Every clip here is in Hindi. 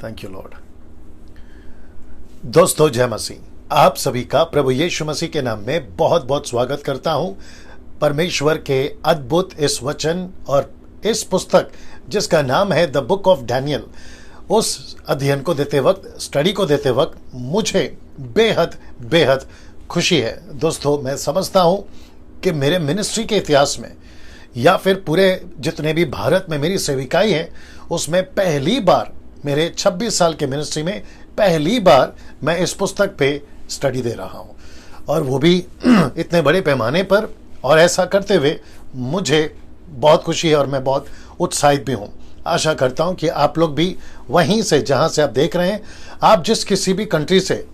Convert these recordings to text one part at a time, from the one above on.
Thank you Lord. दोस्तों जय मसीह। आप सभी का प्रभु यीशु मसीह के नाम में बहुत बहुत स्वागत करता हूं परमेश्वर के अद्भुत इस वचन और इस पुस्तक जिसका नाम है द बुक ऑफ डैनियल, उस अध्ययन को देते वक्त, स्टडी को देते वक्त मुझे बेहद बेहद खुशी है। दोस्तों मैं समझता हूं कि मेरे मिनिस्ट्री के इतिहास में या फिर पूरे जितने भी भारत में मेरी सेविकाई है उसमें पहली बार, मेरे 26 साल के मिनिस्ट्री में पहली बार मैं इस पुस्तक पे स्टडी दे रहा हूँ, और वो भी इतने बड़े पैमाने पर। और ऐसा करते हुए मुझे बहुत खुशी है और मैं बहुत उत्साहित भी हूँ। आशा करता हूँ कि आप लोग भी वहीं से, जहाँ से आप देख रहे हैं, आप जिस किसी भी कंट्री से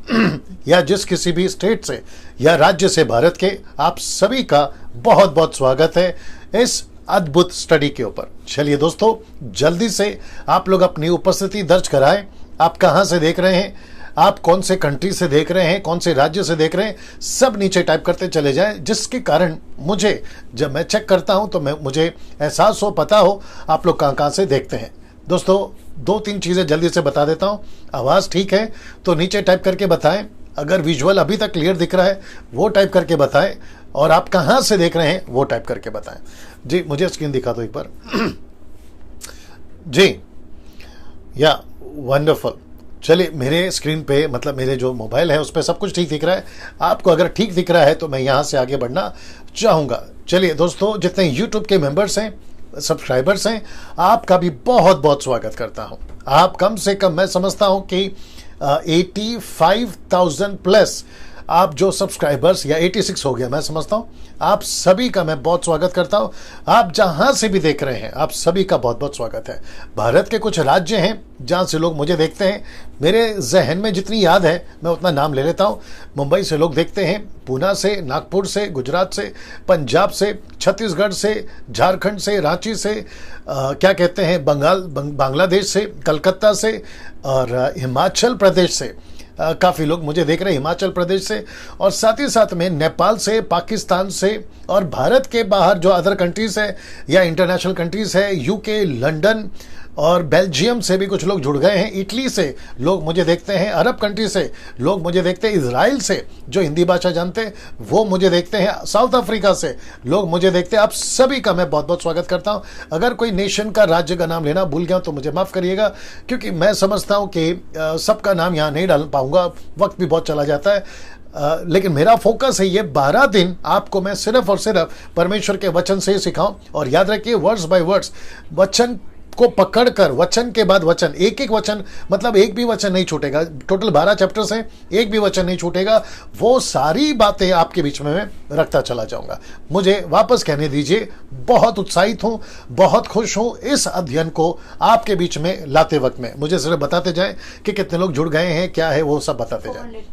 या जिस किसी भी स्टेट से या राज्य से भारत के, आप सभी का बहुत बहुत स्वागत है इस अद्भुत स्टडी के ऊपर। चलिए दोस्तों, जल्दी से आप लोग अपनी उपस्थिति दर्ज कराएं। आप कहां से देख रहे हैं, आप कौन से कंट्री से देख रहे हैं, कौन से राज्य से देख रहे हैं, सब नीचे टाइप करते चले जाएं, जिसके कारण मुझे जब मैं चेक करता हूं तो मुझे एहसास हो, पता हो आप लोग कहां से देखते हैं। दोस्तों 2-3 चीजें जल्दी से बता देता हूं। आवाज ठीक है तो नीचे टाइप करके बताएं। अगर विजुअल अभी तक क्लियर दिख रहा है वो टाइप करके बताएं, और आप कहां से देख रहे हैं वो टाइप करके बताएं। जी मुझे स्क्रीन दिखा दो एक बार। जी या वंडरफुल। चलिए, मेरे स्क्रीन पे, मतलब मेरे जो मोबाइल है उस पर सब कुछ ठीक दिख रहा है। आपको अगर ठीक दिख रहा है तो मैं यहाँ से आगे बढ़ना चाहूँगा। चलिए दोस्तों, जितने यूट्यूब के मेंबर्स हैं, सब्सक्राइबर्स हैं, आपका भी बहुत बहुत स्वागत करता हूँ। आप कम से कम, मैं समझता हूँ कि 85,000 प्लस आप जो सब्सक्राइबर्स, या 86 हो गया मैं समझता हूँ, आप सभी का मैं बहुत स्वागत करता हूँ। आप जहाँ से भी देख रहे हैं आप सभी का बहुत बहुत स्वागत है। भारत के कुछ राज्य हैं जहाँ से लोग मुझे देखते हैं। मेरे जहन में जितनी याद है मैं उतना नाम ले लेता हूँ। मुंबई से लोग देखते हैं, पूना से, नागपुर से, गुजरात से, पंजाब से, छत्तीसगढ़ से, झारखंड से, रांची से, क्या कहते हैं, बांग्लादेश से, कलकत्ता से, और हिमाचल प्रदेश से काफ़ी लोग मुझे देख रहे हैं, हिमाचल प्रदेश से, और साथ ही साथ में नेपाल से, पाकिस्तान से, और भारत के बाहर जो अदर कंट्रीज़ है या इंटरनेशनल कंट्रीज़ है, यूके, लंदन और बेल्जियम से भी कुछ लोग जुड़ गए हैं। इटली से लोग मुझे देखते हैं, अरब कंट्री से लोग मुझे देखते हैं, इजराइल से जो हिंदी भाषा जानते हैं वो मुझे देखते हैं, साउथ अफ्रीका से लोग मुझे देखते हैं। आप सभी का मैं बहुत बहुत स्वागत करता हूं। अगर कोई नेशन का, राज्य का नाम लेना भूल गया तो मुझे माफ़ करिएगा, क्योंकि मैं समझता हूँ कि सबका नाम यहाँ नहीं डाल पाऊँगा, वक्त भी बहुत चला जाता है। लेकिन मेरा फोकस है ये 12 दिन आपको मैं सिर्फ और सिर्फ परमेश्वर के वचन से ही सिखाऊं। और याद रखिए, वर्ड्स बाय वर्ड्स, वचन को पकड़कर, वचन के बाद वचन, एक एक वचन, मतलब एक भी वचन नहीं छूटेगा। टोटल 12 चैप्टर्स हैं, एक भी वचन नहीं छूटेगा। वो सारी बातें आपके बीच में मैं रखता चला जाऊंगा। मुझे वापस कहने दीजिए, बहुत उत्साहित हूं, बहुत खुश हूं इस अध्ययन को आपके बीच में लाते वक्त में। मुझे सिर्फ बताते जाएं कि कितने लोग जुड़ गए हैं, क्या है वो सब बताते जाएं,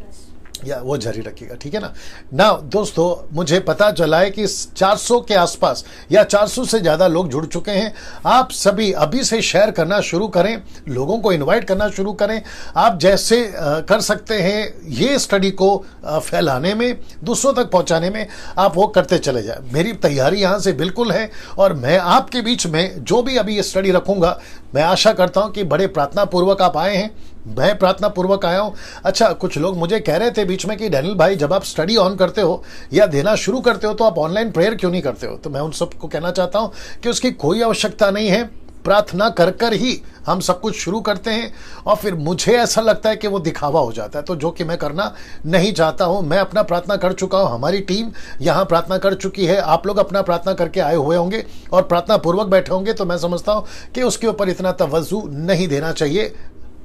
या वो जारी रखिएगा, ठीक है ना। दोस्तों, मुझे पता चला है कि 400 के आसपास या 400 से ज़्यादा लोग जुड़ चुके हैं। आप सभी अभी से शेयर करना शुरू करें, लोगों को इनवाइट करना शुरू करें। आप जैसे कर सकते हैं ये स्टडी को फैलाने में, दूसरों तक पहुंचाने में, आप वो करते चले जाएं। मेरी तैयारी यहाँ से बिल्कुल है, और मैं आपके बीच में जो भी अभी ये स्टडी रखूँगा, मैं आशा करता हूँ कि बड़े प्रार्थना पूर्वक आप आए हैं। मैं प्रार्थना पूर्वक आया हूँ। अच्छा, कुछ लोग मुझे कह रहे थे बीच में कि डैनियल भाई, जब आप स्टडी ऑन करते हो या देना शुरू करते हो तो आप ऑनलाइन प्रेयर क्यों नहीं करते हो? तो मैं उन सबको कहना चाहता हूँ कि उसकी कोई आवश्यकता नहीं है। प्रार्थना कर कर ही हम सब कुछ शुरू करते हैं, और फिर मुझे ऐसा लगता है कि वो दिखावा हो जाता है, तो जो कि मैं करना नहीं चाहता हूं। मैं अपना प्रार्थना कर चुका हूं, हमारी टीम यहाँ प्रार्थना कर चुकी है, आप लोग अपना प्रार्थना करके आए हुए होंगे और प्रार्थना पूर्वक बैठे होंगे, तो मैं समझता हूं कि उसके ऊपर इतना तवज्जो नहीं देना चाहिए।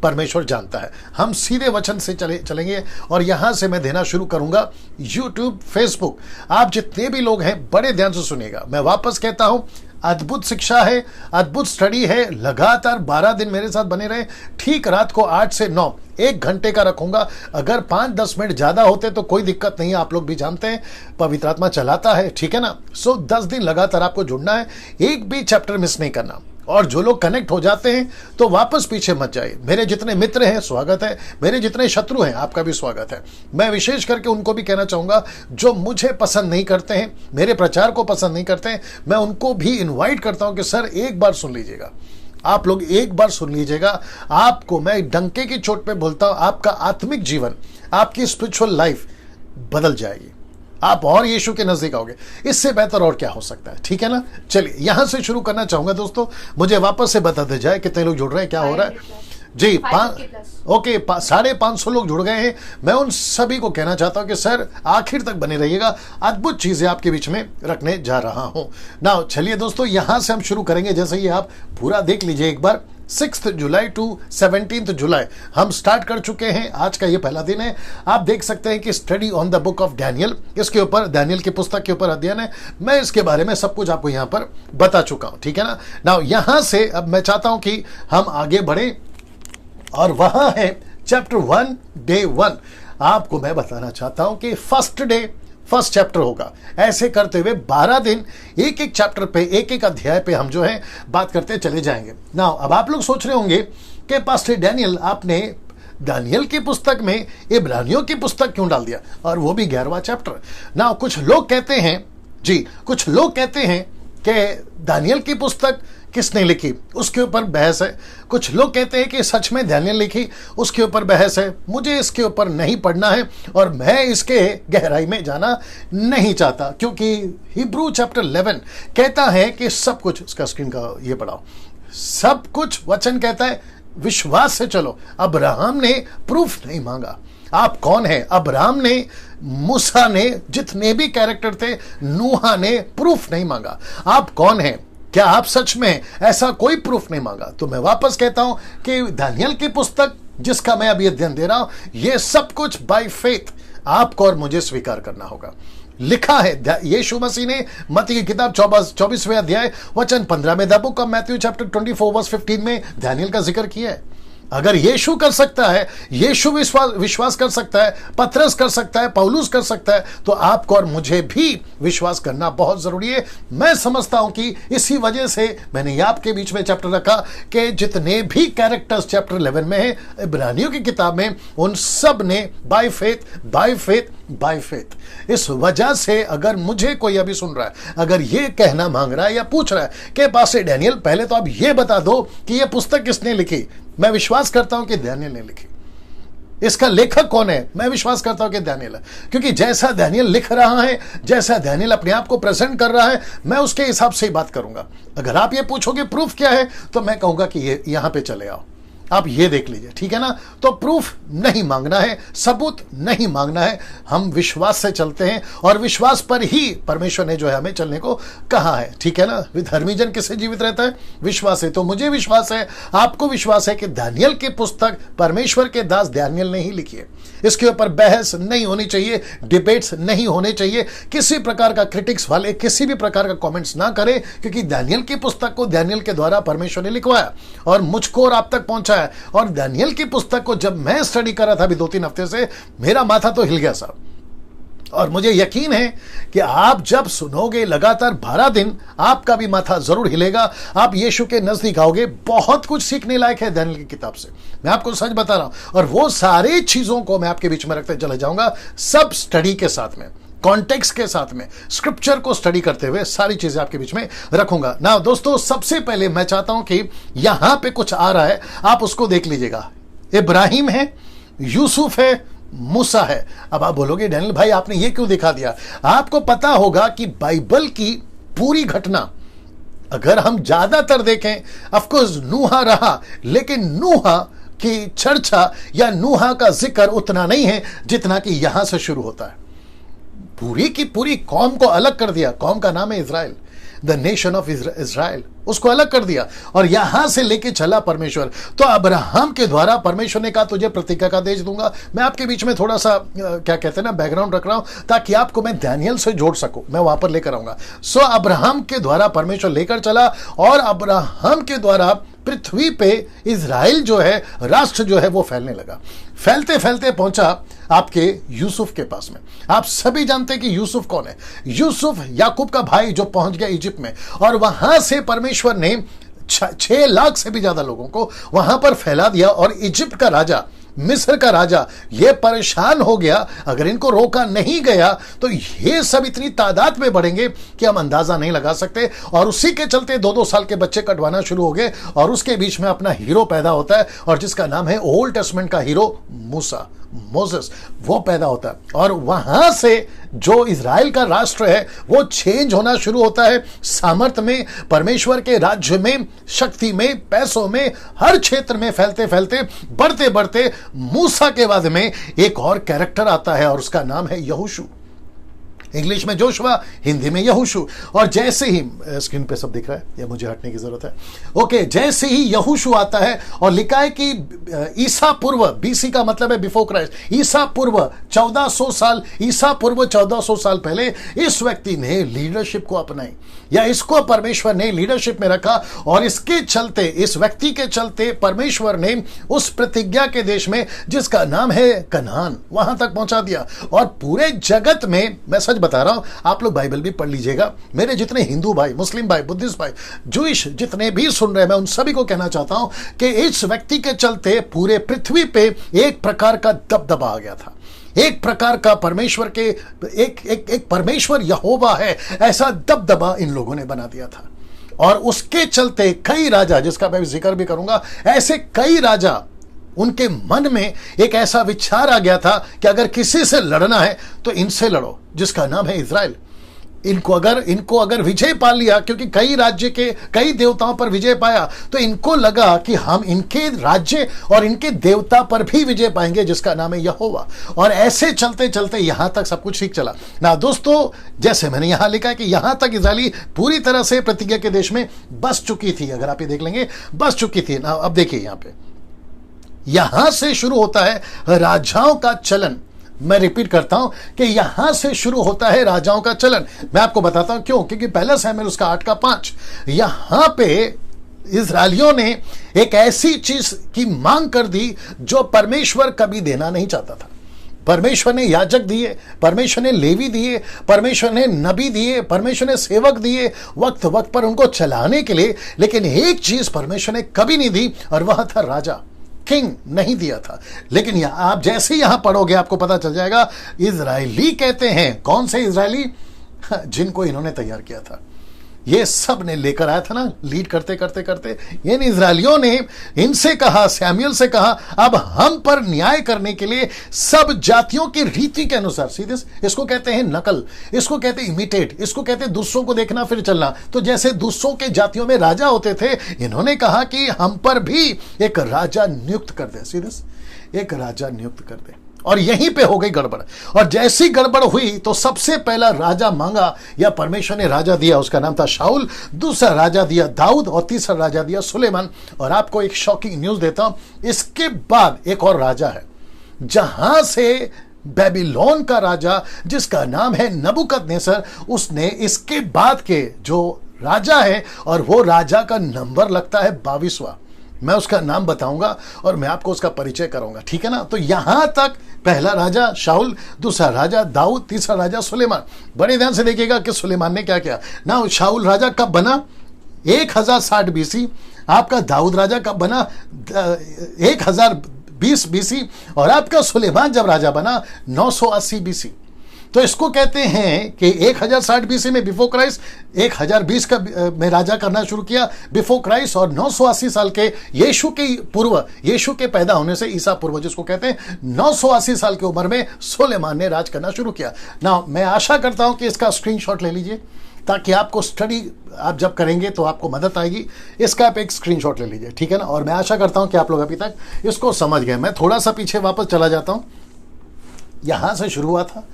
परमेश्वर जानता है। हम सीधे वचन से चलेंगे, और यहां से मैं देना शुरू करूंगा। यूट्यूब, फेसबुक, आप जितने भी लोग हैं बड़े ध्यान से सुनिएगा। मैं वापस कहता हूं, अद्भुत शिक्षा है, अद्भुत स्टडी है। लगातार 12 दिन मेरे साथ बने रहे। ठीक रात को 8 से 9 1 घंटे का रखूंगा। अगर 5-10 मिनट ज्यादा होते तो कोई दिक्कत नहीं है, आप लोग भी जानते हैं पवित्र आत्मा चलाता है, ठीक है ना। 10 दिन लगातार आपको जुड़ना है, एक भी चैप्टर मिस नहीं करना। और जो लोग कनेक्ट हो जाते हैं तो वापस पीछे मत जाइए। मेरे जितने मित्र हैं स्वागत है, मेरे जितने शत्रु हैं आपका भी स्वागत है। मैं विशेष करके उनको भी कहना चाहूंगा जो मुझे पसंद नहीं करते हैं, मेरे प्रचार को पसंद नहीं करते हैं, मैं उनको भी इनवाइट करता हूं कि सर एक बार सुन लीजिएगा। आप लोग एक बार सुन लीजिएगा, आपको मैं डंके की चोट पे बोलता हूं, आपका आत्मिक जीवन, आपकी स्पिरिचुअल लाइफ बदल जाएगी। आप और यीशु के नजदीक आओगे। इससे बेहतर और क्या हो सकता है? ठीक है ना। चलिए यहां से शुरू करना चाहूंगा दोस्तों। मुझे वापस से बता दे जाए कितने लोग जुड़ रहे हैं, क्या हो रहा है जी। 550 लोग जुड़ गए हैं। मैं उन सभी को कहना चाहता हूं कि सर आखिर तक बने रहिएगा, अद्भुत चीजें आपके बीच में रखने जा रहा हूं ना। चलिए दोस्तों यहां से हम शुरू करेंगे। जैसे ही आप पूरा देख लीजिए एक बार, 6 जुलाई टू 17 जुलाई हम स्टार्ट कर चुके हैं। आज का ये पहला दिन है। आप देख सकते हैं कि study on the book of Daniel, इसके ऊपर डैनियल की पुस्तक के ऊपर अध्ययन है। मैं इसके बारे में सब कुछ आपको यहां पर बता चुका हूं, ठीक है ना। नाउ यहां से अब मैं चाहता हूं कि हम आगे बढ़े और वहां है चैप्टर 1 डे 1। आपको मैं बताना चाहता हूं कि फर्स्ट चैप्टर होगा। ऐसे करते हुए 12 दिन एक एक चैप्टर पे, एक एक अध्याय पे हम जो है बात करते चले जाएंगे। नाउ अब आप लोग सोच रहे होंगे कि पास्टर डैनियल, आपने दानियल की पुस्तक में इब्रानियों की पुस्तक क्यों डाल दिया, और वो भी 11वां चैप्टर। नाउ कुछ लोग कहते हैं जी, कुछ लोग कहते हैं कि दानियल की पुस्तक किसने लिखी, उसके ऊपर बहस है। कुछ लोग कहते हैं कि सच में दानियल लिखी, उसके ऊपर बहस है। मुझे इसके ऊपर नहीं पढ़ना है और मैं इसके गहराई में जाना नहीं चाहता, क्योंकि हिब्रू चैप्टर 11 कहता है कि सब कुछ, उसका स्क्रीन का ये पढ़ाओ, सब कुछ वचन कहता है विश्वास से चलो। अब्राहम ने प्रूफ नहीं मांगा। आप कौन है? अब्राहम ने, मूसा ने, जितने भी कैरेक्टर थे, नूहा ने प्रूफ नहीं मांगा। आप कौन है? क्या आप सच में ऐसा कोई प्रूफ नहीं मांगा? तो मैं वापस कहता हूं कि दानियल की पुस्तक जिसका मैं अभी अध्ययन दे रहा हूं, यह सब कुछ बाय फेथ आपको और मुझे स्वीकार करना होगा। लिखा है यीशु मसीह ने मत्ती की किताब 24वें अध्याय वचन 15 में, the book of Matthew chapter 24 verse 15 में दानियल का जिक्र किया है। अगर यीशु कर सकता है, यीशु विश्वास कर सकता है, पतरस कर सकता है, पौलुस कर सकता है, तो आपको और मुझे भी विश्वास करना बहुत जरूरी है। मैं समझता हूं कि इसी वजह से मैंने ये आपके बीच में चैप्टर रखा कि जितने भी कैरेक्टर्स चैप्टर 11 में है इब्रानियों की किताब में, उन सब ने बाय फेथ। इस वजह से अगर मुझे कोई अभी सुन रहा है, अगर ये कहना मांग रहा है या पूछ रहा है कि पास्टर डैनियल पहले तो आप ये बता दो कि ये पुस्तक किसने लिखी, मैं विश्वास करता हूं कि दानियल ने लिखी। इसका लेखक कौन है? मैं विश्वास करता हूं कि दानियल है, क्योंकि जैसा दानियल लिख रहा है, जैसा दानियल अपने आप को प्रेजेंट कर रहा है, मैं उसके हिसाब से ही बात करूंगा। अगर आप ये पूछोगे प्रूफ क्या है, तो मैं कहूंगा कि ये यहां पे चले आओ, आप ये देख लीजिए, ठीक है ना। तो प्रूफ नहीं मांगना है, सबूत नहीं मांगना है, हम विश्वास से चलते हैं और विश्वास पर ही परमेश्वर ने जो है हमें चलने को कहा है, ठीक है ना। धर्मी जन किससे जीवित रहता है? विश्वास है। तो मुझे विश्वास है, आपको विश्वास है कि दानियल की पुस्तक परमेश्वर के दास दानियल ने ही लिखी है। इसके ऊपर बहस नहीं होनी चाहिए, डिबेट्स नहीं होने चाहिए। किसी प्रकार का क्रिटिक्स वाले किसी भी प्रकार का कमेंट्स ना करें, क्योंकि दानियल की पुस्तक को दानियल के द्वारा परमेश्वर ने लिखवाया और मुझको और आप तक पहुंचा है। और दानियल की पुस्तक को जब मैं स्टडी कर रहा था अभी 2-3 हफ्ते से, मेरा माथा तो हिल गया साहब। और मुझे यकीन है कि आप जब सुनोगे लगातार 12 दिन, आपका भी माथा जरूर हिलेगा। आप यीशु के नजदीक आओगे। बहुत कुछ सीखने लायक है दानियल की किताब से, मैं आपको सच बता रहा हूं। और वो सारी चीजों को मैं आपके बीच में रखते चले जाऊंगा, सब स्टडी के साथ में, कॉन्टेक्स्ट के साथ में, स्क्रिप्चर को स्टडी करते हुए सारी चीजें आपके बीच में रखूंगा ना। दोस्तों सबसे पहले मैं चाहता हूं कि यहां पे कुछ आ रहा है, आप उसको देख लीजिएगा। इब्राहिम है, यूसुफ है, मूसा है। अब आप बोलोगे डैनियल भाई आपने ये क्यों दिखा दिया? आपको पता होगा कि बाइबल की पूरी घटना अगर हम ज्यादातर देखें, ऑफकोर्स नूहा रहा, लेकिन नूहा की चर्चा या नूहा का जिक्र उतना नहीं है जितना कि यहां से शुरू होता है। पूरी की पूरी कौम को अलग कर दिया। कौम का नाम है Israel, the nation of Israel, उसको अलग कर दिया और यहां से लेके चला परमेश्वर। तो अब्राहम के द्वारा परमेश्वर ने कहा तुझे प्रतिज्ञा का देश दूंगा। मैं आपके बीच में थोड़ा सा क्या कहते हैं ना, बैकग्राउंड रख रहा हूं ताकि आपको मैं दानियल से जोड़ सकूं, मैं वहां पर लेकर आऊंगा। सो अब्राहम के द्वारा परमेश्वर लेकर चला और अब्राहम के द्वारा पृथ्वी पे इज़राइल जो है, राष्ट्र जो है, वो फैलने लगा। फैलते फैलते पहुंचा आपके यूसुफ के पास में। आप सभी जानते हैं कि यूसुफ कौन है। यूसुफ याकूब का भाई जो पहुंच गया इजिप्ट में, और वहां से परमेश्वर ने 6 लाख से भी ज्यादा लोगों को वहां पर फैला दिया। और इजिप्ट का राजा मिस्र का राजा ये परेशान हो गया, अगर इनको रोका नहीं गया तो ये सब इतनी तादाद में बढ़ेंगे कि हम अंदाजा नहीं लगा सकते। और उसी के चलते 2-2 साल के बच्चे कटवाना शुरू हो गए और उसके बीच में अपना हीरो पैदा होता है और जिसका नाम है ओल्ड टेस्टमेंट का हीरो मूसा, मोसेस, वो पैदा होता है। और वहां से जो इजराइल का राष्ट्र है वो चेंज होना शुरू होता है, सामर्थ्य में, परमेश्वर के राज्य में, शक्ति में, पैसों में, हर क्षेत्र में फैलते फैलते बढ़ते बढ़ते मूसा के बाद में एक और कैरेक्टर आता है और उसका नाम है यहोशू। इंग्लिश में जोशुआ, हिंदी में यहोशू। और जैसे ही स्क्रीन पे सब दिख रहा है या मुझे हटने की जरूरत है, ओके, जैसे ही यहोशू आता है और लिखा है कि ईसा पूर्व, बीसी का मतलब है बिफोर क्राइस्ट, ईसा पूर्व 1400 साल, ईसा पूर्व 1400 साल पहले इस व्यक्ति ने लीडरशिप को अपनाई या इसको परमेश्वर ने लीडरशिप में रखा और इसके चलते, इस व्यक्ति के चलते परमेश्वर ने उस प्रतिज्ञा के देश में जिसका नाम है कनान, वहां तक पहुंचा दिया। और पूरे जगत में, मैं सच बता रहा हूं, आप लोग बाइबल भी पढ़ लीजिएगा, मेरे जितने हिंदू भाई, मुस्लिम भाई, बुद्धिस्ट भाई, जूइश जितने भी सुन रहे हैं, मैं उन सभी को कहना चाहता हूं कि इस व्यक्ति के चलते पूरे पृथ्वी पे एक प्रकार का दबदबा आ गया था, एक प्रकार का परमेश्वर के एक परमेश्वर यहोवा है ऐसा दबदबा इन लोगों ने बना दिया था। और उसके चलते कई राजा, जिसका मैं जिक्र भी करूंगा, ऐसे कई राजा, उनके मन में एक ऐसा विचार आ गया था कि अगर किसी से लड़ना है तो इनसे लड़ो, जिसका नाम है इजराइल। इनको अगर विजय पा लिया, क्योंकि कई राज्य के कई देवताओं पर विजय पाया, तो इनको लगा कि हम इनके राज्य और इनके देवता पर भी विजय पाएंगे, जिसका नाम है यहोवा। और ऐसे चलते चलते यहां तक सब कुछ ठीक चला ना दोस्तों। जैसे मैंने यहां लिखा कि यहां तक इजराइली पूरी तरह से प्रतिज्ञा के देश में बस चुकी थी, अगर आप ये देख लेंगे, बस चुकी थी ना। अब देखिए यहां पे, यहां से शुरू होता है राजाओं का चलन। मैं रिपीट करता हूं कि यहां से शुरू होता है राजाओं का चलन। मैं आपको बताता हूं क्यों, क्योंकि पहला शमूएल उसका 8:5, यहां पे इजरायलियों ने एक ऐसी चीज की मांग कर दी जो परमेश्वर कभी देना नहीं चाहता था। परमेश्वर ने याजक दिए, परमेश्वर ने लेवी दिए, परमेश्वर ने नबी दिए, परमेश्वर ने सेवक दिए वक्त वक्त पर उनको चलाने के लिए, लेकिन एक चीज परमेश्वर ने कभी नहीं दी और वह था राजा, किंग नहीं दिया था। लेकिन आप जैसे यहां पढ़ोगे आपको पता चल जाएगा, इजरायली कहते हैं, कौन से इजरायली, जिनको इन्होंने तैयार किया था, ये सब ने लेकर आया था ना, लीड करते करते करते इन इजरायलियों ने इनसे कहा, शमूएल से कहा, अब हम पर न्याय करने के लिए सब जातियों की रीति के अनुसार, सीधे इसको कहते हैं नकल, इसको कहते हैं इमिटेट, इसको कहते हैं दूसरों को देखना फिर चलना। तो जैसे दूसरों के जातियों में राजा होते थे, इन्होंने कहा कि हम पर भी एक राजा नियुक्त कर दे, सीधे एक राजा नियुक्त कर दे। और यहीं पे हो गई गड़बड़। और जैसी गड़बड़ हुई तो सबसे पहला राजा मांगा या परमेश्वर ने राजा दिया, उसका नाम था शाऊल, दूसरा राजा दिया दाऊद और तीसरा राजा दिया सुलेमान। और आपको एक शॉकिंग न्यूज देता हूं, इसके बाद एक और राजा है जहां से बेबीलोन का राजा, जिसका नाम है नबूकदनेस्सर, उसने इसके बाद के जो राजा है, और वो राजा का नंबर लगता है 22वां। मैं उसका नाम बताऊंगा और मैं आपको उसका परिचय कराऊंगा, ठीक है ना। तो यहां तक पहला राजा शाऊल, दूसरा राजा दाऊद, तीसरा राजा सुलेमान। बड़े ध्यान से देखिएगा कि सुलेमान ने क्या किया ना। शाऊल राजा कब बना? 1060 BC। आपका दाऊद राजा कब बना? 1020 BC। और आपका सुलेमान जब राजा बना 980 BC। तो इसको कहते हैं कि 1060 BC में बिफोर क्राइस्ट, 1020 का में राजा करना शुरू किया बिफोर क्राइस्ट, और 980 साल के यीशु के पूर्व, यीशु के पैदा होने से ईसा पूर्व जिसको कहते हैं, 980 साल की उम्र में सुलेमान ने राज करना शुरू किया ना। मैं आशा करता हूं कि इसका स्क्रीनशॉट ले लीजिए ताकि आपको स्टडी आप जब करेंगे तो आपको मदद आएगी। इसका आप एक स्क्रीनशॉट ले लीजिए, ठीक है ना। और मैं आशा करता हूं कि आप लोग अभी तक इसको समझ गए। मैं थोड़ा सा पीछे वापस चला जाता हूं। यहां से शुरू हुआ था,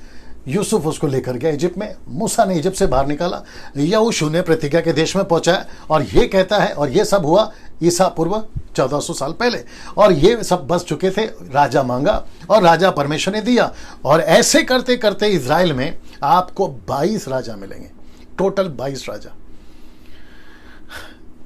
यूसुफ उसको लेकर गया इजिप्ट में, मूसा ने इजिप्ट से बाहर निकाला, यहोशू ने प्रतिज्ञा के देश में पहुंचाया। और ये कहता है, और ये सब हुआ ईसा पूर्व 1400 साल पहले। और ये सब बस चुके थे, राजा मांगा और राजा परमेश्वर ने दिया। और ऐसे करते करते इजराइल में आपको 22 राजा मिलेंगे, टोटल 22 राजा,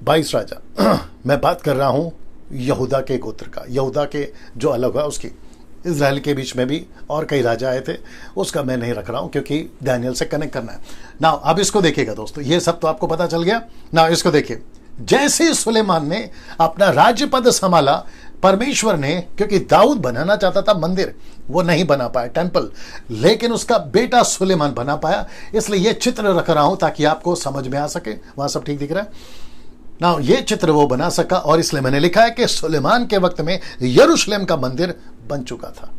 22 राजा। मैं बात कर रहा हूं यहूदा के गोत्र का, यहूदा के जो अलग है उसकी। इजराइल के बीच में भी और कई राजा आए थे, उसका मैं नहीं रख रहा हूं क्योंकि दानियल से कनेक्ट करना है ना। अब इसको देखिएगा दोस्तों, ये सब तो आपको पता चल गया ना। इसको देखिए, जैसे ही सुलेमान ने अपना राज्य पद संभाला, परमेश्वर ने, क्योंकि दाऊद बनाना चाहता था मंदिर, वो नहीं बना पाया टेंपल, लेकिन उसका बेटा सुलेमान बना पाया। इसलिए ये चित्र रख रहा हूं ताकि आपको समझ में आ सके। वहां सब ठीक दिख रहा है ना? ये चित्र वो बना सका, और इसलिए मैंने लिखा है कि सुलेमान के वक्त में यरूशलेम का मंदिर बन चुका था।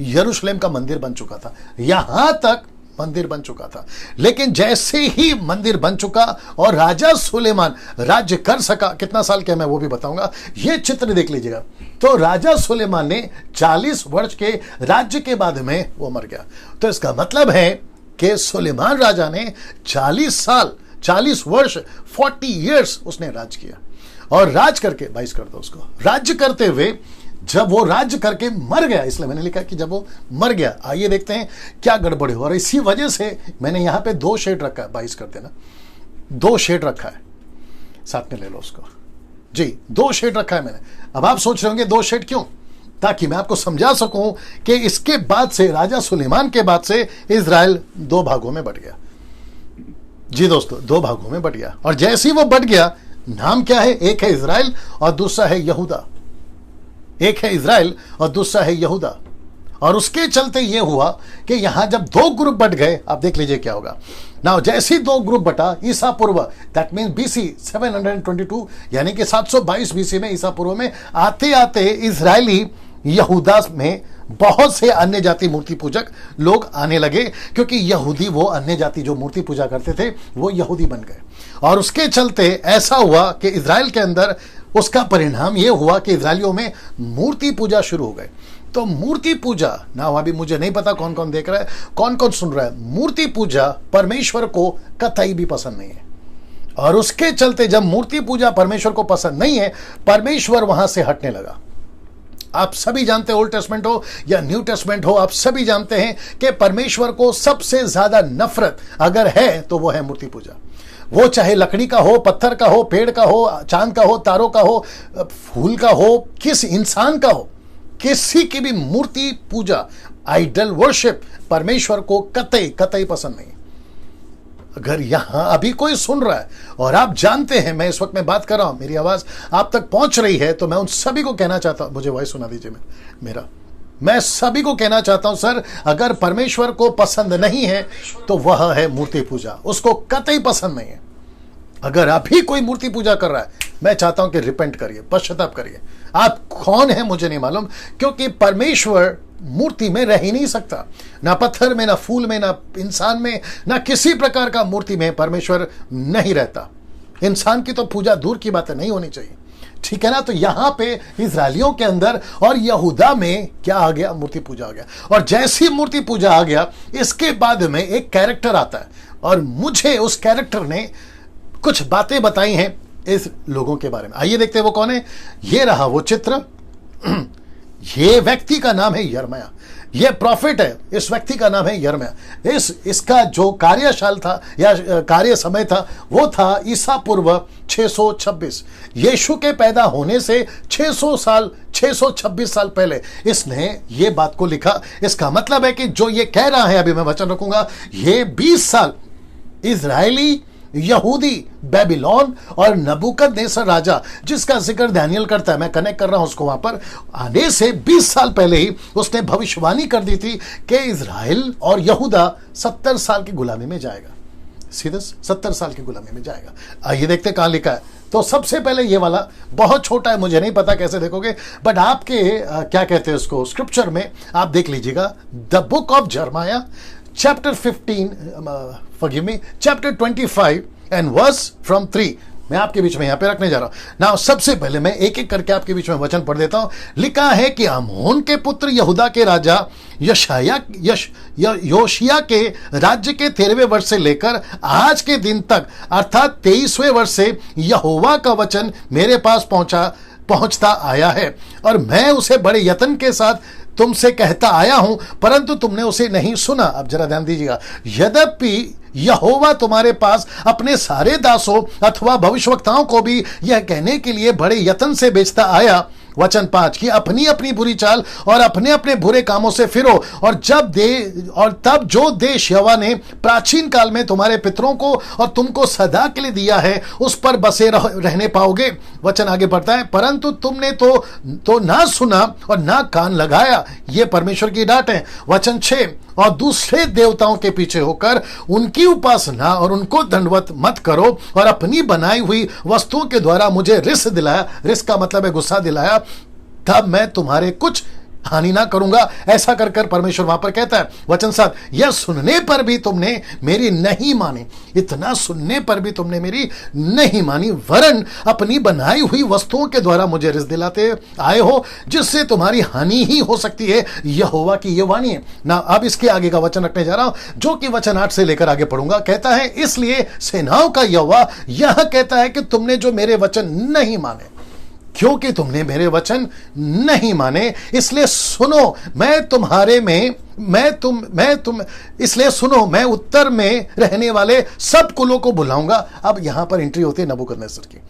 यरूशलेम का मंदिर बन चुका था, यहां तक मंदिर बन चुका था। लेकिन जैसे ही मंदिर बन चुका और राजा सुलेमान राज्य कर सका, कितना साल के मैं वो भी बताऊंगा, ये चित्र देख लीजिएगा। तो राजा सुलेमान ने 40 वर्ष के राज्य के बाद में वो मर गया। तो इसका मतलब है कि सुलेमान राजा ने 40 वर्ष 40 ईयर्स उसने राज किया। और राज करके 22 कर दो उसको, राज्य करते हुए जब वो राज्य करके मर गया, इसलिए मैंने लिखा कि जब वो मर गया, आइए देखते हैं क्या गड़बड़ हो। और इसी वजह से मैंने यहां पे 2 शेड रखा है, 22 कर देना, 2 शेड रखा है, साथ में ले लो उसको जी, 2 शेड रखा है मैंने। अब आप सोच रहे होंगे 2 शेड क्यों? ताकि मैं आपको समझा सकूं कि इसके बाद से, राजा सुलेमान के बाद से, इजराइल 2 भागों में बट गया। जी दोस्तों, 2 भागों में बट गया। और जैसे ही वो बट गया, नाम क्या है? एक है इजराइल और दूसरा है यहूदा। एक है इजराइल और दूसरा है यहूदा। और उसके चलते यह हुआ कि यहां जब 2 ग्रुप बट गए, आप देख लीजिए क्या होगा ना। जैसे ही 2 ग्रुप बटा, ईसा पूर्व, दैट मीन बीसी 722, यानी कि 722 बीसी में, ईसा पूर्व में आते आते इजरायली यहूदा में बहुत से अन्य जाति मूर्ति पूजक लोग आने लगे, क्योंकि यहूदी, वो अन्य जाति जो मूर्ति पूजा करते थे, वो यहूदी बन गए। और उसके चलते ऐसा हुआ कि इजराइल के अंदर, उसका परिणाम यह हुआ कि इजराइलियों में मूर्ति पूजा शुरू हो गए। तो मूर्ति पूजा ना, अभी मुझे नहीं पता कौन कौन देख रहा है, कौन कौन सुन रहा है, मूर्ति पूजा परमेश्वर को कतई भी पसंद नहीं है। और उसके चलते जब मूर्ति पूजा परमेश्वर को पसंद नहीं है, परमेश्वर वहां से हटने लगा। आप सभी जानते हैं, ओल्ड टेस्टमेंट हो या न्यू टेस्टमेंट हो, आप सभी जानते हैं कि परमेश्वर को सबसे ज्यादा नफरत अगर है तो वो है मूर्ति पूजा। वो चाहे लकड़ी का हो, पत्थर का हो, पेड़ का हो, चांद का हो, तारों का हो, फूल का हो, किस इंसान का हो, किसी की भी मूर्ति पूजा, आइडल वर्शिप परमेश्वर को कतई पसंद नहीं। अगर यहां अभी कोई सुन रहा है और आप जानते हैं, मैं इस वक्त में बात कर रहा हूं, मेरी आवाज आप तक पहुंच रही है, तो मैं उन सभी को कहना चाहता हूं, मुझे वॉइस सुना दीजिए मेरा, मैं सभी को कहना चाहता हूं, सर, अगर परमेश्वर को पसंद नहीं है तो वह है मूर्ति पूजा, उसको कतई पसंद नहीं है। अगर अभी कोई मूर्ति पूजा कर रहा है, मैं चाहता हूं कि रिपेंट करिए, पश्चाताप करिए। आप कौन है मुझे नहीं मालूम, क्योंकि परमेश्वर मूर्ति में रह ही नहीं सकता, ना पत्थर में, ना फूल में, ना इंसान में, ना किसी प्रकार का मूर्ति में परमेश्वर नहीं रहता। इंसान की तो पूजा दूर की बात है, नहीं होनी चाहिए, ठीक है ना। तो यहां पे इजराइलियों के अंदर और यहूदा में क्या आ गया? मूर्ति पूजा आ गया। और जैसी मूर्ति पूजा आ गया, इसके बाद में एक कैरेक्टर आता है, और मुझे उस कैरेक्टर ने कुछ बातें बताई हैं इस लोगों के बारे में। आइए देखते हैं वो कौन है। ये रहा वो चित्र। ये व्यक्ति का नाम है यिर्मयाह, ये प्रॉफिट है, इस व्यक्ति का नाम है यिर्मयाह। इसका जो कार्यशाल था या कार्य समय था, वो था ईसा पूर्व 626। यीशु के पैदा होने से 626 साल पहले इसने ये बात को लिखा। इसका मतलब है कि जो ये कह रहा है, अभी मैं वचन रखूंगा, ये 20 साल इजरायली, यहूदी, बेबीलोन और नबूकदनेस्सर राजा, जिसका जिक्र दानियल करता है, मैं कनेक्ट कर रहा हूं उसको, वहां पर आने से 20 साल पहले ही उसने भविष्यवाणी कर दी थी कि इजराइल और यहूदा 70 साल की गुलामी में जाएगा, सीधे 70 साल की गुलामी में जाएगा। आइए देखते कहां लिखा है। तो सबसे पहले ये वाला बहुत छोटा है, मुझे नहीं पता कैसे देखोगे, बट आपके क्या कहते हैं उसको, स्क्रिप्चर में आप देख लीजिएगा, द बुक ऑफ यिर्मयाह chapter 15, forgive me, chapter 25 and verse from 3। मैं आपके बीच में यहां पे रखने जा रहा हूं ना। सबसे पहले मैं एक एक करके आपके बीच में वचन पढ़ देता हूं। लिखा है कि आमोन के पुत्र यहूदा के राजा योशिया के राज्य के 13वें वर्ष से लेकर आज के दिन तक, अर्थात 23वें वर्ष से यहोवा का वचन मेरे पास पहुंचता आया है, और मैं उसे बड़े यत्न के साथ तुमसे कहता आया हूं, परंतु तुमने उसे नहीं सुना। अब जरा ध्यान दीजिएगा। यद्यपि यहोवा तुम्हारे पास अपने सारे दासों अथवा भविष्यवक्ताओं को भी यह कहने के लिए बड़े यत्न से भेजता आया वचन 5 की अपनी अपनी बुरी चाल और अपने अपने बुरे कामों से फिरो और तब जो देश यहोवा ने प्राचीन काल में तुम्हारे पितरों को और तुमको सदा के लिए दिया है उस पर बसे रहने पाओगे। वचन आगे बढ़ता है, परंतु तुमने तो ना सुना और ना कान लगाया। ये परमेश्वर की डांट है। वचन 6, और दूसरे देवताओं के पीछे होकर उनकी उपासना और उनको दंडवत मत करो और अपनी बनाई हुई वस्तुओं के द्वारा मुझे रिस दिलाया, रिस का मतलब है गुस्सा दिलाया, तब मैं तुम्हारे कुछ हानि ना करूंगा। ऐसा कर कर परमेश्वर वहां पर कहता है। वचन 7, यह सुनने पर भी तुमने मेरी नहीं मानी, इतना सुनने पर भी तुमने मेरी नहीं मानी, वरन अपनी बनाई हुई वस्तुओं के द्वारा मुझे रिस दिलाते आए हो, जिससे तुम्हारी हानि ही हो सकती है। यहोवा की ये वाणी है ना। अब इसके आगे का वचन रखने जा रहा हूं, जो कि वचन 8 से लेकर आगे पढ़ूंगा। कहता है, इसलिए सेनाओं का यहोवा यह कहता है कि तुमने जो मेरे वचन नहीं माने, क्योंकि तुमने मेरे वचन नहीं माने, इसलिए सुनो, इसलिए सुनो, मैं उत्तर में रहने वाले सब कुलों को बुलाऊंगा। अब यहां पर एंट्री होती है नबूकदनेस्सर की।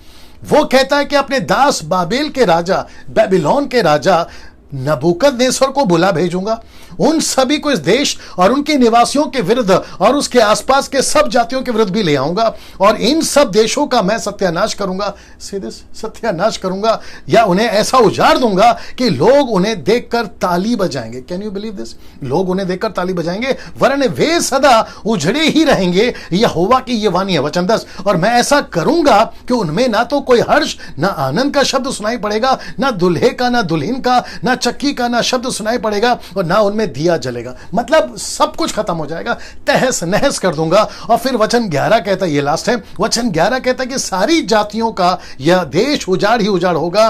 वो कहता है कि अपने दास बाबेल के राजा, बेबीलोन के राजा नबूकदनेस्सर को बुला भेजूंगा, उन सभी को इस देश और उनके निवासियों के विरुद्ध और उसके आसपास के सब जातियों के विरुद्ध भी ले आऊंगा और इन सब देशों का मैं सत्यानाश करूंगा। सीधे सत्यानाश करूंगा या उन्हें ऐसा उजाड़ दूंगा कि लोग उन्हें देखकर ताली बजाएंगे। Can you believe this? लोग उन्हें देखकर ताली बजाएंगे, वरन वे सदा उजड़े ही रहेंगे। यहोवा की ये वाणी है। वचन 10, और मैं ऐसा करूंगा कि उनमें ना तो कोई हर्ष ना आनंद का शब्द सुनाई पड़ेगा, ना दुल्हे का ना दुल्हन का ना चक्की का ना शब्द सुनाई पड़ेगा और ना उनमें दिया जलेगा। मतलब सब कुछ खत्म हो जाएगा, तहस नहस कर दूंगा। और फिर वचन 11 कहता है, ये लास्ट है, वचन 11 कहता है कि सारी जातियों का यह देश उजाड़ ही उजाड़ होगा।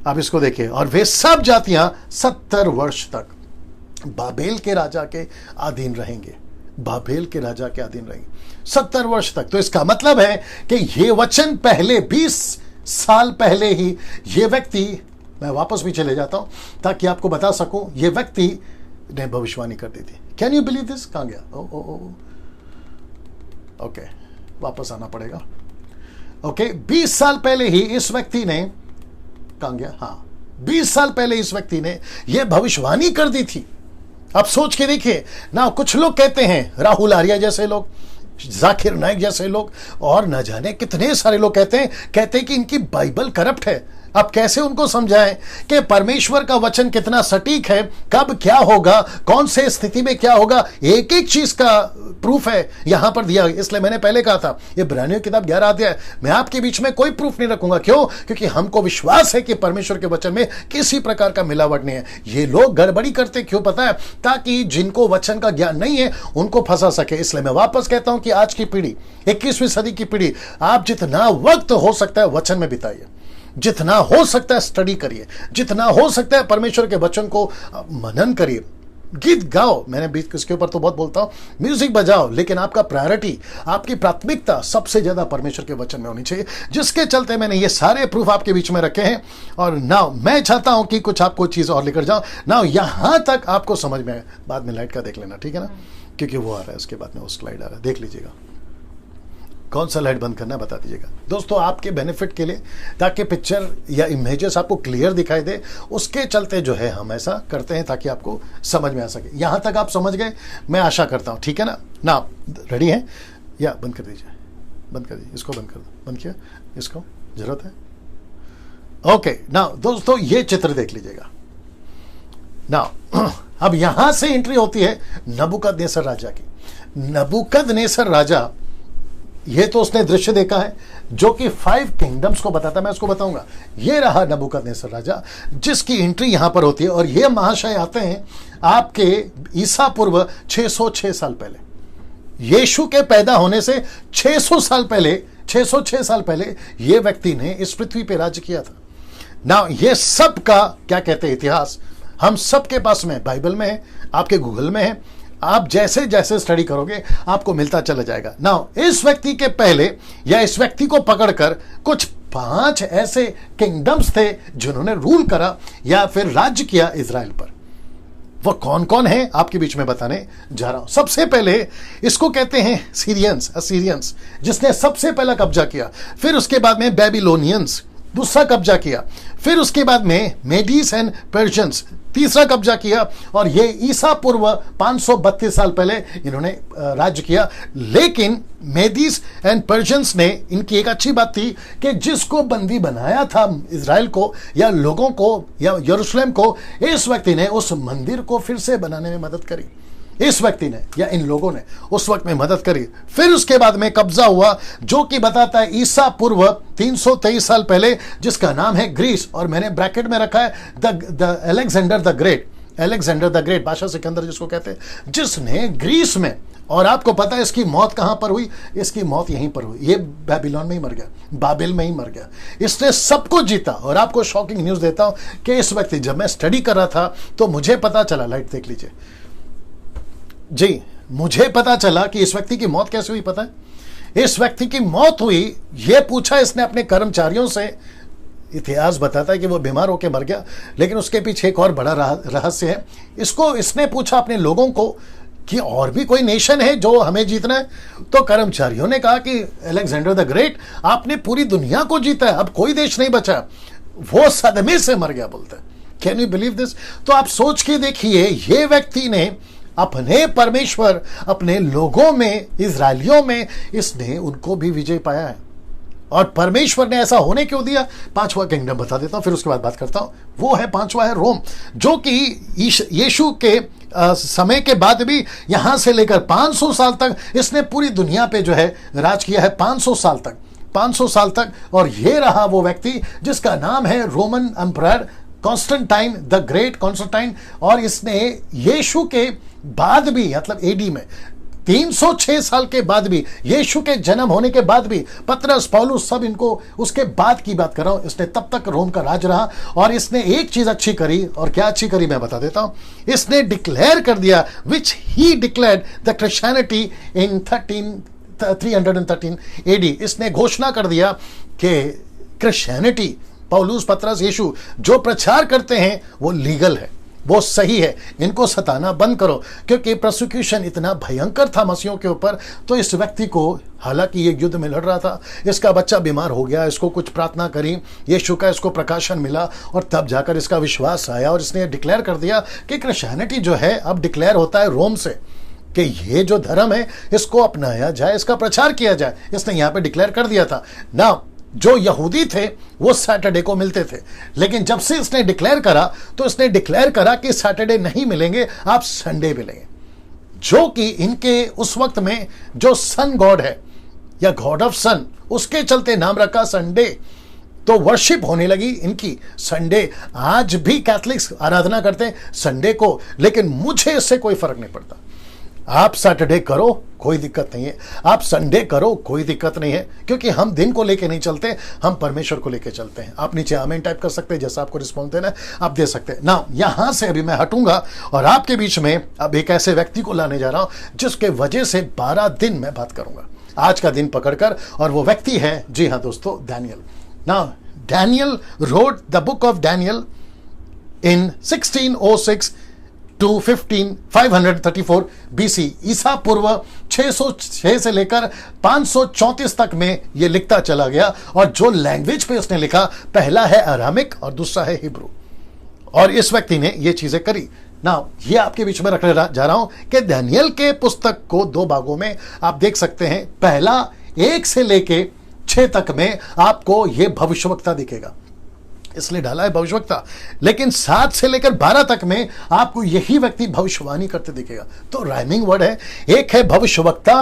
अब इसको देखिए, और वे सब जातियां 70 वर्ष तक बाबेल के राजा के अधीन रहेंगे। बाबेल के राजा के अधीन रहेंगे 70 वर्ष तक। तो इसका मतलब है कि ये वचन पहले 20 साल पहले ही ये व्यक्ति, मैं वापस भी चले जाता हूं ताकि आपको बता सकूं, ये व्यक्ति ने भविष्यवाणी कर दी थी। Can you believe this? कहां गया? ओके, वापस आना पड़ेगा। ओके, 20 साल पहले ही इस व्यक्ति ने, कहां गया? हाँ, 20 साल पहले इस व्यक्ति ने यह भविष्यवाणी कर दी थी। अब सोच के देखिए ना, कुछ लोग कहते हैं, राहुल आर्या जैसे लोग, जाकिर नाइक जैसे लोग और न जाने कितने सारे लोग कहते हैं कि इनकी बाइबल करप्ट है। अब कैसे उनको समझाएं कि परमेश्वर का वचन कितना सटीक है, कब क्या होगा, कौन से स्थिति में क्या होगा, एक एक चीज का प्रूफ है यहां पर दिया। इसलिए मैंने पहले कहा था, इब्रानियों की किताब 11 अध्याय, मैं आपके बीच में कोई प्रूफ नहीं रखूंगा। क्यों? क्योंकि हमको विश्वास है कि परमेश्वर के वचन में किसी प्रकार का मिलावट नहीं है। ये लोग गड़बड़ी करते क्यों पता है? ताकि जिनको वचन का ज्ञान नहीं है उनको फंसा सके। इसलिए मैं वापस कहता हूं कि आज की पीढ़ी, 21वीं सदी की पीढ़ी, आप जितना वक्त हो सकता है वचन में बिताइए, जितना हो सकता है स्टडी करिए, जितना हो सकता है परमेश्वर के वचन को मनन करिए, गीत गाओ। मैंने बीच इसके ऊपर तो बहुत बोलता हूं, म्यूजिक बजाओ, लेकिन आपका प्रायोरिटी, आपकी प्राथमिकता सबसे ज्यादा परमेश्वर के वचन में होनी चाहिए। जिसके चलते मैंने ये सारे प्रूफ आपके बीच में रखे हैं। और नाउ मैं चाहता हूं कि कुछ आपको चीज और लेकर जाऊं। नाउ यहां तक आपको समझ में, बाद में लाइट का देख लेना, ठीक है ना, क्योंकि वो आ रहा है, उसके बाद में वो स्लाइड आ रहा है, देख लीजिएगा। कौन सा लाइट बंद करना है बता दीजिएगा दोस्तों, आपके बेनिफिट के लिए, ताकि पिक्चर या इमेजेस आपको क्लियर दिखाई दे। उसके चलते जो है हम ऐसा करते हैं ताकि आपको समझ में आ सके। यहां तक आप समझ गए, मैं आशा करता हूं, ठीक है ना रेडी है? या बंद कर दीजिए, बंद कर दीजिए, इसको बंद कर दो। बंद किया? इसको जरूरत है? ओके, नाउ दोस्तों ये चित्र देख लीजिएगा। नाउ अब यहां से एंट्री होती है नबूकदनेस्सर राजा की। नबूकदनेस्सर राजा, ये तो उसने दृश्य देखा है जो कि 5 किंगडम्स को बताता, मैं उसको बताऊंगा। ये रहा नबूकदनेस्सर राजा, जिसकी एंट्री यहां पर होती है। और ये महाशय आते हैं आपके ईसा पूर्व 606 साल पहले, यीशु के पैदा होने से 606 साल पहले ये व्यक्ति ने इस पृथ्वी पे राज्य किया था। ना ये सब का क्या कहते हैं इतिहास हम सबके पास में, बाइबल में है, आपके गूगल में है। आप जैसे जैसे स्टडी करोगे आपको मिलता चला जाएगा। नाउ इस व्यक्ति के पहले, या इस व्यक्ति को पकड़कर कुछ 5 ऐसे किंगडम्स थे जिन्होंने रूल करा या फिर राज्य किया इजराइल पर। वो कौन कौन है आपके बीच में बताने जा रहा हूं। सबसे पहले इसको कहते हैं सीरियंस, असीरियंस, जिसने सबसे पहला कब्जा किया। फिर उसके बाद में बेबीलोनियंस, दूसरा कब्जा किया। फिर उसके बाद में मेडीज एंड पर्शियंस तीसरा कब्जा किया, और ये ईसा पूर्व 532 साल पहले इन्होंने राज्य किया। लेकिन मेडीज एंड पर्शियंस ने, इनकी एक अच्छी बात थी कि जिसको बंदी बनाया था इजराइल को या लोगों को या यरूशलेम को, इस व्यक्ति ने उस मंदिर को फिर से बनाने में मदद करी। इस व्यक्ति ने या इन लोगों ने उस वक्त में मदद करी। फिर उसके बाद में कब्जा हुआ, जो कि बताता है ईसा पूर्व 323 साल पहले, जिसका नाम है ग्रीस, और मैंने ब्रैकेट में रखा है the Alexander the great. Alexander the great, बादशाह सिकंदर जिसको कहते हैं, जिसने ग्रीस में, और आपको पता है इसकी मौत कहां पर हुई? इसकी मौत यहीं पर हुई। ये बेबीलोन में ही मर गया, बाबिल में ही मर गया। इसने सब कुछ जीता। और आपको शॉकिंग न्यूज देता हूं कि इस व्यक्ति, जब मैं स्टडी कर रहा था तो मुझे पता चला, लाइट देख लीजिए जी, मुझे पता चला कि इस व्यक्ति की मौत कैसे हुई पता है? इस व्यक्ति की मौत हुई, यह पूछा इसने अपने कर्मचारियों से। इतिहास बताता है कि वो बीमार होकर मर गया, लेकिन उसके पीछे एक और बड़ा रहस्य है। इसने पूछा अपने लोगों को कि और भी कोई नेशन है जो हमें जीतना है? तो कर्मचारियों ने कहा कि अलेक्जेंडर द ग्रेट, आपने पूरी दुनिया को जीता है, अब कोई देश नहीं बचा। वो सदमे से मर गया, बोलता है। Can you believe this? तो आप सोच के देखिए, ये व्यक्ति ने अपने परमेश्वर, अपने लोगों में, इजरायलियों में, इसने उनको भी विजय पाया है। और परमेश्वर ने ऐसा होने क्यों दिया? पांचवा किंगडम बता देता हूं, फिर उसके बाद बात करता हूं। वो है पांचवा है रोम, जो कि यीशु के समय के बाद भी यहां से लेकर 500 साल तक इसने पूरी दुनिया पे जो है राज किया है। 500 साल तक, 500 साल तक। और ये रहा वो व्यक्ति जिसका नाम है Roman emperor Constantine the great, Constantine. और इसने यीशु के बाद भी, मतलब एडी में 306 साल के बाद भी, यीशु के जन्म होने के बाद भी, पतरस, पौलुस, सब इनको उसके बाद की बात कर रहा हूं, इसने तब तक रोम का राज रहा। और इसने एक चीज अच्छी करी, और क्या अच्छी करी मैं बता देता हूं। इसने डिक्लेयर कर दिया, which he declared the Christianity in 313 AD. इसने घोषणा कर दिया कि क्रिश्चियनिटी, पौलुस, पतरस, यीशु जो प्रचार करते हैं वो लीगल है, वो सही है, इनको सताना बंद करो। क्योंकि प्रोसिक्यूशन इतना भयंकर था मसीहों के ऊपर। तो इस व्यक्ति को, हालांकि ये युद्ध में लड़ रहा था, इसका बच्चा बीमार हो गया, इसको कुछ प्रार्थना करी, यीशु का इसको प्रकाशन मिला, और तब जाकर इसका विश्वास आया। और इसने डिक्लेयर कर दिया कि क्रिश्चियनिटी जो है अब डिक्लेयर होता है रोम से, कि ये जो धर्म है इसको अपनाया जाए, इसका प्रचार किया जाए। इसने यहां पे डिक्लेयर कर दिया था ना। जो यहूदी थे वो सैटरडे को मिलते थे, लेकिन जब से इसने डिक्लेयर करा, तो इसने डिक्लेयर करा कि सैटरडे नहीं मिलेंगे, आप संडे मिलेंगे। जो कि इनके उस वक्त में जो सन गॉड है या गॉड ऑफ सन, उसके चलते नाम रखा संडे। तो वर्शिप होने लगी इनकी संडे। आज भी कैथलिक्स आराधना करते हैं संडे को, लेकिन मुझे इससे कोई फर्क नहीं पड़ता। आप सैटरडे करो, कोई दिक्कत नहीं है, आप संडे करो, कोई दिक्कत नहीं है, क्योंकि हम दिन को लेके नहीं चलते, हम परमेश्वर को लेके चलते हैं। आप नीचे आमेन टाइप कर सकते हैं, जैसा आपको रिस्पॉन्स देना है आप दे सकते हैं ना। यहां से अभी मैं हटूंगा और आपके बीच में अब एक ऐसे व्यक्ति को लाने जा रहा हूं जिसके वजह से 12 दिन मैं बात करूंगा, आज का दिन पकड़कर। और वो व्यक्ति है, जी हाँ दोस्तों, डैनियल। ना, Daniel wrote the book of Daniel in 1606 to 534 BC, ईसा पूर्व 606 से लेकर 534 तक में यह लिखता चला गया। और जो लैंग्वेज पे उसने लिखा, पहला है अरामिक और दूसरा है हिब्रू। और इस व्यक्ति ने ये चीजें करी ना। ये आपके बीच में रखने जा रहा हूं कि दानियल के पुस्तक को 2 भागों में आप देख सकते हैं। पहला 1 से लेके 6 तक में आपको यह भविष्यवक्ता दिखेगा, इसलिए डाला है भविष्यवक्ता। लेकिन 7 से लेकर 12 तक में आपको यही व्यक्ति भविष्यवाणी करते दिखेगा। तो राइमिंग वर्ड है। एक है भविष्यवक्ता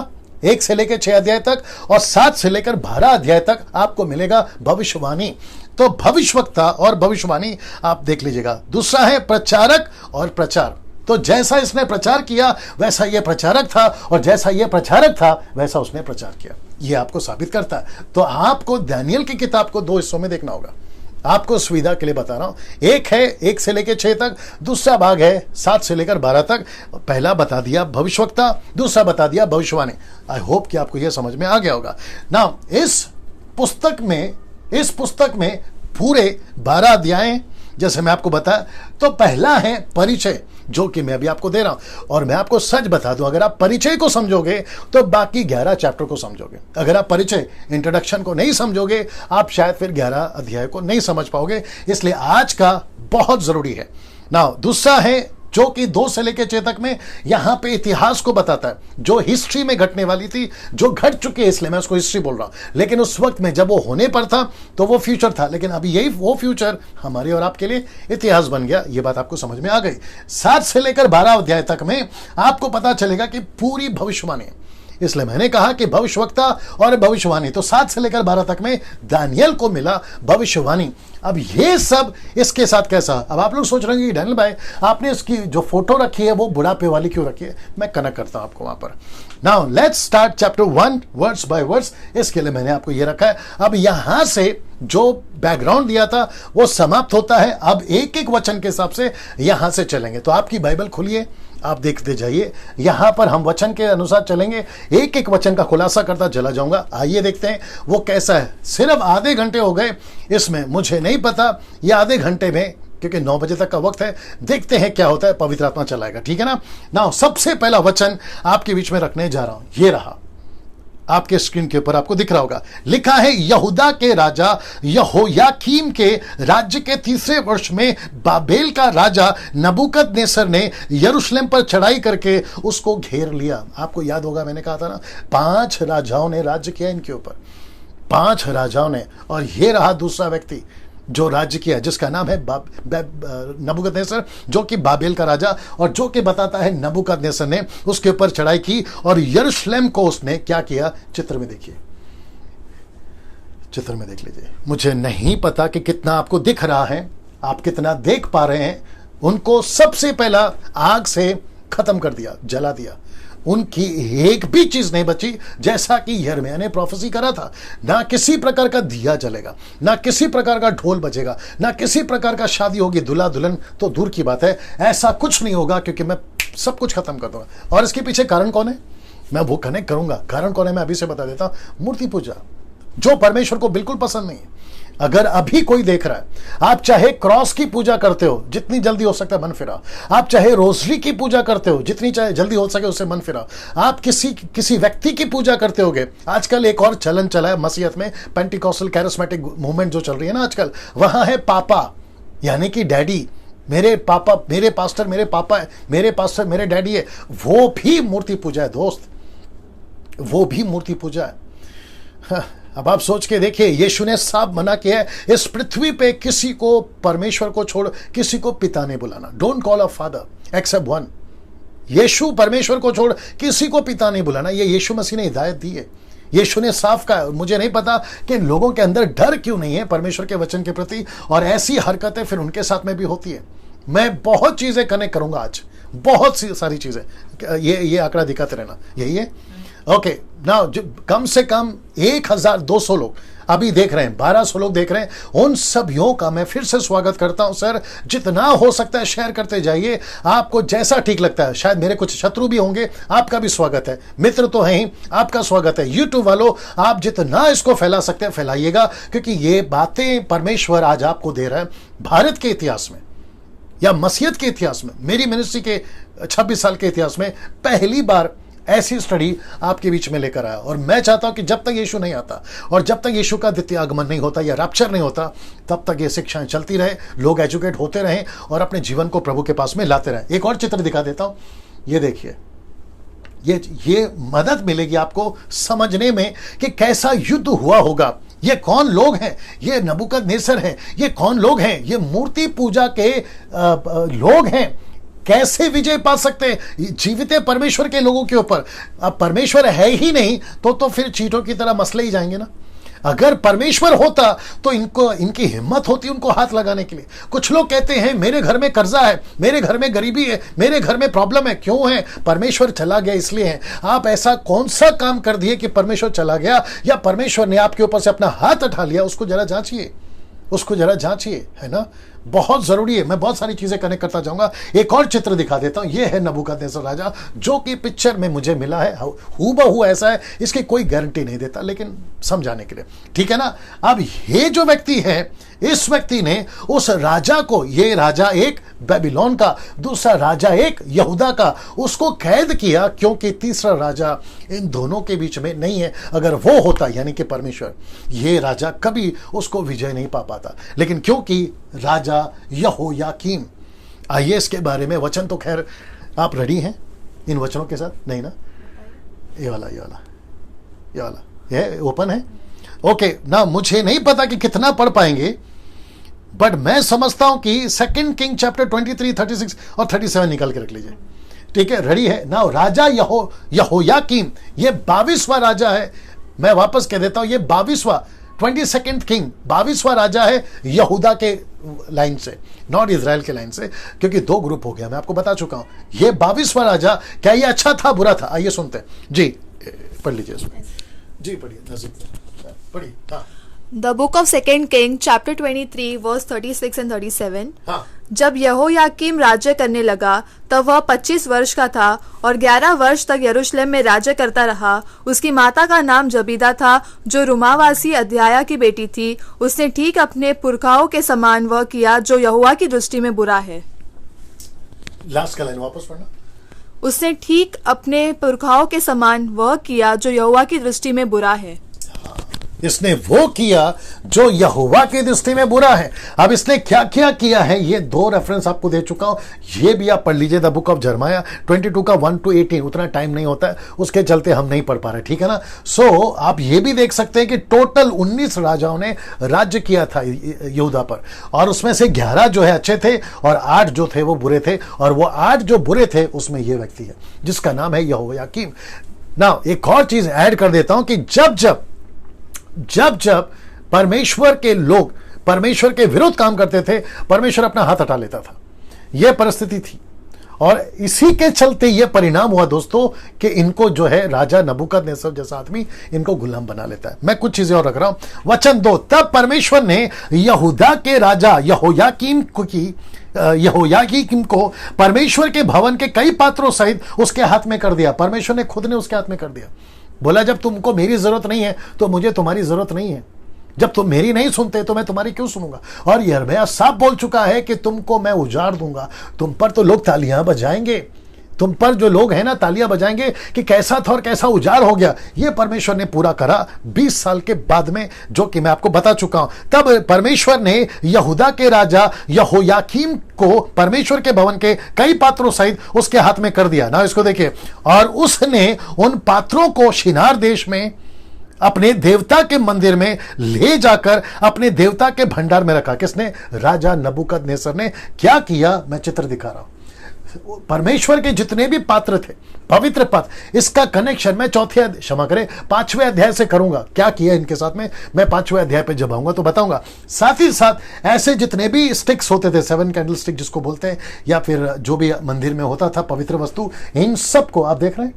1 से लेकर 6 अध्याय तक, और 7 से लेकर 12 अध्याय तक आपको मिलेगा भविष्यवाणी। तो भविष्यवक्ता और भविष्यवाणी आप देख लीजिएगा। दूसरा है प्रचारक और प्रचार। तो जैसा इसने प्रचार किया वैसा यह प्रचारक था, और जैसा यह प्रचारक था वैसा उसने प्रचार किया। यह आपको साबित करता है। तो आपको दानियल की किताब को 2 हिस्सों में देखना होगा। आपको सुविधा के लिए बता रहा हूं। एक है 1 से लेकर 6 तक, दूसरा भाग है 7 से लेकर 12 तक। पहला बता दिया भविष्यवक्ता, दूसरा बता दिया भविष्यवाणी। आई होप कि आपको यह समझ में आ गया होगा ना। इस पुस्तक में पूरे 12 अध्याय, जैसे मैं आपको बताया, तो पहला है परिचय, जो कि मैं भी आपको दे रहा हूं। और मैं आपको सच बता दूं, अगर आप परिचय को समझोगे तो बाकी 11 चैप्टर को समझोगे। अगर आप परिचय, इंट्रोडक्शन को नहीं समझोगे, आप शायद फिर 11 अध्याय को नहीं समझ पाओगे। इसलिए आज का बहुत जरूरी है। नाउ दूसरा है, जो कि 2 से लेकर चेतक में यहां पे इतिहास को बताता है, जो हिस्ट्री में घटने वाली थी, जो घट चुकी है, इसलिए मैं उसको हिस्ट्री बोल रहा हूं। लेकिन उस वक्त में जब वो होने पर था तो वो फ्यूचर था, लेकिन अभी यही वो फ्यूचर हमारे और आपके लिए इतिहास बन गया। ये बात आपको समझ में आ गई। 7 से लेकर 12 अध्याय तक में आपको पता चलेगा कि पूरी भविष्यवाणी, इसलिए मैंने कहा कि भविष्यवक्ता और भविष्यवाणी, तो 7 से लेकर 12 तक में दानियल को मिला भविष्यवाणी। अब ये सब इसके साथ कैसा? अब आप लोग सोच रहे हैं कि डैनियल भाई, आपने इसकी जो फोटो रखी है वो बुढ़ापे वाली क्यों रखी है? मैं कनेक्ट करता हूं आपको वहां पर। Now let's start chapter 1 words by words. इसके लिए मैंने आपको ये रखा है। अब यहां से जो बैकग्राउंड दिया था वो समाप्त होता है। अब एक एक वचन के हिसाब से यहां से चलेंगे। तो आपकी बाइबल खोलिए, आप देखते जाइए। यहां पर हम वचन के अनुसार चलेंगे, एक एक वचन का खुलासा करता चला जाऊंगा। आइए देखते हैं वो कैसा है। सिर्फ आधे घंटे हो गए इसमें, मुझे नहीं पता ये आधे घंटे में, क्योंकि 9 बजे तक का वक्त है, देखते हैं क्या होता है। पवित्र आत्मा चलाएगा, ठीक है ना। नाउ सबसे पहला वचन आपके बीच में रखने जा रहा हूं, ये रहा, आपके स्क्रीन के ऊपर आपको दिख रहा होगा। लिखा है, यहूदा के राजा यहोयाकीम के राज्य के 3 वर्ष में बाबेल का राजा नबूकदनेस्सर ने यरूशलेम पर चढ़ाई करके उसको घेर लिया। आपको याद होगा मैंने कहा था ना, 5 राजाओं ने राज्य किया इनके ऊपर, 5 राजाओं ने। और ये रहा दूसरा व्यक्ति जो राज्य किया, जिसका नाम है नबूकदनेस्सर, जो कि बाबेल का राजा, और जो कि बताता है नबूकदनेस्सर ने उसके ऊपर चढ़ाई की और यरूशलेम को उसने क्या किया। चित्र में देखिए, चित्र में देख लीजिए। मुझे नहीं पता कि कितना आपको दिख रहा है, आप कितना देख पा रहे हैं। उनको सबसे पहला आग से खत्म कर दिया, जला दिया। उनकी एक भी चीज नहीं बची, जैसा कि यिर्मयाह ने प्रोफेसी करा था। ना किसी प्रकार का दिया जलेगा, ना किसी प्रकार का ढोल बजेगा, ना किसी प्रकार का शादी होगी, दूल्हा दुल्हन तो दूर की बात है, ऐसा कुछ नहीं होगा, क्योंकि मैं सब कुछ खत्म कर दूंगा। और इसके पीछे कारण कौन है, मैं वो कनेक्ट करूंगा। कारण कौन है मैं अभी से बता देता हूं। मूर्ति पूजा, जो परमेश्वर को बिल्कुल पसंद नहीं है। अगर अभी कोई देख रहा है, आप चाहे क्रॉस की पूजा करते हो, जितनी जल्दी हो सकता है मन फिराओ। आप चाहे रोजरी की पूजा करते हो, जितनी चाहे जल्दी हो सके उससे मन फिराओ। आप किसी व्यक्ति की पूजा करते होगे। आजकल एक और चलन चला है मसीहत में, पेंटिकॉस्टल कैरिस्मेटिक मूवमेंट जो चल रही है ना आजकल, वहां है पापा, यानी कि डैडी। मेरे पापा, मेरे पास्टर मेरे पापा है, मेरे पास्टर मेरे डैडी है। वो भी मूर्ति पूजा है दोस्त, वो भी मूर्ति पूजा है। अब आप सोच के देखिए, यीशु ने साफ मना किया है, इस पृथ्वी पे किसी को परमेश्वर को छोड़ किसी को पिता नहीं बुलाना। Don't call a father except one. Yeshu परमेश्वर को छोड़ किसी को पिता नहीं बुलाना, ये यीशु मसीह ने हिदायत दी है। यीशु ने साफ कहा। मुझे नहीं पता कि लोगों के अंदर डर क्यों नहीं है परमेश्वर के वचन के प्रति, और ऐसी हरकतें फिर उनके साथ में भी होती है। मैं बहुत चीजें कनेक्ट करूंगा आज, बहुत सी सारी चीजें। ये आंकड़ा दिखाते रहना, यही है। ओके, नाउ कम से कम 1200 लोग अभी देख रहे हैं, 1200 लोग देख रहे हैं। उन सभियों का मैं फिर से स्वागत करता हूं। सर, जितना हो सकता है शेयर करते जाइए, आपको जैसा ठीक लगता है। शायद मेरे कुछ शत्रु भी होंगे, आपका भी स्वागत है। मित्र तो हैं ही, आपका स्वागत है। यूट्यूब वालों, आप जितना इसको फैला सकते हैं फैलाइएगा, क्योंकि ये बातें परमेश्वर आज आपको दे रहा है। भारत के इतिहास में या मसीहत के इतिहास में, मेरी मिनिस्ट्री के 26 साल के इतिहास में पहली बार ऐसी स्टडी आपके बीच में लेकर आया। और मैं चाहता हूं कि जब तक यीशु नहीं आता और जब तक यीशु का द्वितीय आगमन नहीं होता या रैप्चर नहीं होता, तब तक ये शिक्षाएं चलती रहे, लोग एजुकेट होते रहें और अपने जीवन को प्रभु के पास में लाते रहें। एक और चित्र दिखा देता हूं, ये देखिए। ये मदद मिलेगी आपको समझने में कि कैसा युद्ध हुआ होगा। ये कौन लोग हैं? ये नबूकदनेस्सर हैं। ये कौन लोग हैं? ये मूर्ति पूजा के लोग हैं। कैसे विजय पा सकते हैं जीवित परमेश्वर के लोगों के ऊपर? अब परमेश्वर है ही नहीं तो फिर चींटों की तरह मसले ही जाएंगे ना। अगर परमेश्वर होता तो इनकी हिम्मत होती उनको हाथ लगाने के लिए। कुछ लोग कहते हैं मेरे घर में कर्जा है, मेरे घर में गरीबी है, मेरे घर में प्रॉब्लम है। क्यों है? परमेश्वर चला गया इसलिए है। आप ऐसा कौन सा काम कर दिए कि परमेश्वर चला गया, या परमेश्वर ने आपके ऊपर से अपना हाथ उठा लिया? उसको जरा जांचिए। उसको जरा जांचिए, है ना, बहुत जरूरी है। मैं बहुत सारी चीजें कनेक्ट करता जाऊंगा। एक और चित्र दिखा देता हूं, ये है नबूकदनेस्सर राजा, जो कि पिक्चर में मुझे मिला है, हूबहू ऐसा है, इसकी कोई गारंटी नहीं देता, लेकिन समझाने के लिए, ठीक है ना। अब ये जो व्यक्ति है, इस व्यक्ति ने उस राजा को, ये राजा एक बेबीलोन का, दूसरा राजा एक यहूदा का, उसको कैद किया, क्योंकि तीसरा राजा इन दोनों के बीच में नहीं है। अगर वो होता, यानी कि परमेश्वर, ये राजा कभी उसको विजय नहीं पा पाता। लेकिन क्योंकि राजा यहोयाकीम, आइए इसके बारे में वचन, तो खैर आप रेडी हैं इन वचनों के साथ? नहीं ना, ये वाला ये ओपन है, ओके ना। मुझे नहीं पता कि कितना पढ़ पाएंगे, बट मैं समझता हूं कि 2 किंग चैप्टर 23, 36 और 37 निकाल के रख लीजिए, ठीक है। रेडी है ना। राजा यहोयाकीम, ये 22वां राजा है। मैं वापस कह देता हूं, ये 22वां 22nd किंग 22वां राजा है यहूदा के लाइन से, नॉट इजराइल के लाइन से, क्योंकि 2 ग्रुप हो गया, मैं आपको बता चुका हूं। ये 22वां राजा, क्या ये अच्छा था बुरा था? आइए सुनते हैं जी, पढ़ लीजिए इसमें जी, पढ़िए पढ़िए। हाँ, The book of 2 King chapter 23 verse 36 and 37। हाँ, जब यहोयाकीम राज्य करने लगा तब वह 25 वर्ष का था और 11 वर्ष तक यरूशलेम में राज्य करता रहा। उसकी माता का नाम जबीदा था, जो रुमावासी अध्याया की बेटी थी। उसने ठीक अपने पुरखाओं के समान वह किया जो यहोवा की दृष्टि में बुरा है। लास्ट का लाइन वापस पढ़ना। उसने ठीक अपने पुरखाओं के समान वह किया जो यहोवा की दृष्टि में बुरा है। इसने वो किया जो यहोवा की दृष्टि में बुरा है। अब इसने क्या क्या किया है, ये 2 रेफरेंस आपको दे चुका हूं, ये भी आप पढ़ लीजिए। द बुक ऑफ जर्माया 22 का 1 to 18, उतना टाइम नहीं होता है, उसके चलते हम नहीं पढ़ पा रहे, ठीक है ना। सो आप ये भी देख सकते हैं कि टोटल 19 राजाओं ने राज्य किया था यहूदा पर, और उसमें से 11 जो है अच्छे थे और 8 जो थे वो बुरे थे, और वो 8 जो बुरे थे उसमें ये व्यक्ति है जिसका नाम है यहोयाकीम। ना एक और चीज ऐड कर देता हूं कि जब परमेश्वर के लोग परमेश्वर के विरुद्ध काम करते थे, परमेश्वर अपना हाथ हटा लेता था। यह परिस्थिति थी, और इसी के चलते यह परिणाम हुआ दोस्तों कि इनको जो है राजा नबूकदनेस्सर जैसा आदमी इनको गुलाम बना लेता है। मैं कुछ चीजें और रख रहा हूं, वचन 2। तब परमेश्वर ने यहूदा के राजा यहोयाकीम को परमेश्वर के भवन के कई पात्रों सहित उसके हाथ में कर दिया। परमेश्वर ने खुद ने उसके हाथ में कर दिया। बोला, जब तुमको मेरी जरूरत नहीं है तो मुझे तुम्हारी जरूरत नहीं है। जब तुम मेरी नहीं सुनते तो मैं तुम्हारी क्यों सुनूंगा। और यिर्मयाह साफ बोल चुका है कि तुमको मैं उजाड़ दूंगा। तुम पर तो लोग तालियां बजाएंगे, तुम पर जो लोग हैं ना तालियां बजाएंगे कि कैसा था और कैसा उजाड़ हो गया। ये परमेश्वर ने पूरा करा 20 साल के बाद में, जो कि मैं आपको बता चुका हूं। तब परमेश्वर ने यहूदा के राजा यहोयाकीम को परमेश्वर के भवन के कई पात्रों सहित उसके हाथ में कर दिया ना। इसको देखिए, और उसने उन पात्रों को शिनार देश में अपने देवता के मंदिर में ले जाकर अपने देवता के भंडार में रखा। किसने? राजा नबूकदनेस्सर ने। क्या किया, मैं चित्र दिखा रहा हूं। परमेश्वर के जितने भी पात्र थे, पवित्र पात्र, इसका कनेक्शन मैं 5वें अध्याय से करूंगा। क्या किया इनके साथ में, मैं 5वें अध्याय पे जब आऊंगा तो बताऊंगा। साथ ही साथ ऐसे जितने भी स्टिक्स होते थे, 7 कैंडल स्टिक जिसको बोलते हैं, या फिर जो भी मंदिर में होता था पवित्र वस्तु, इन सबको आप देख रहे हैं,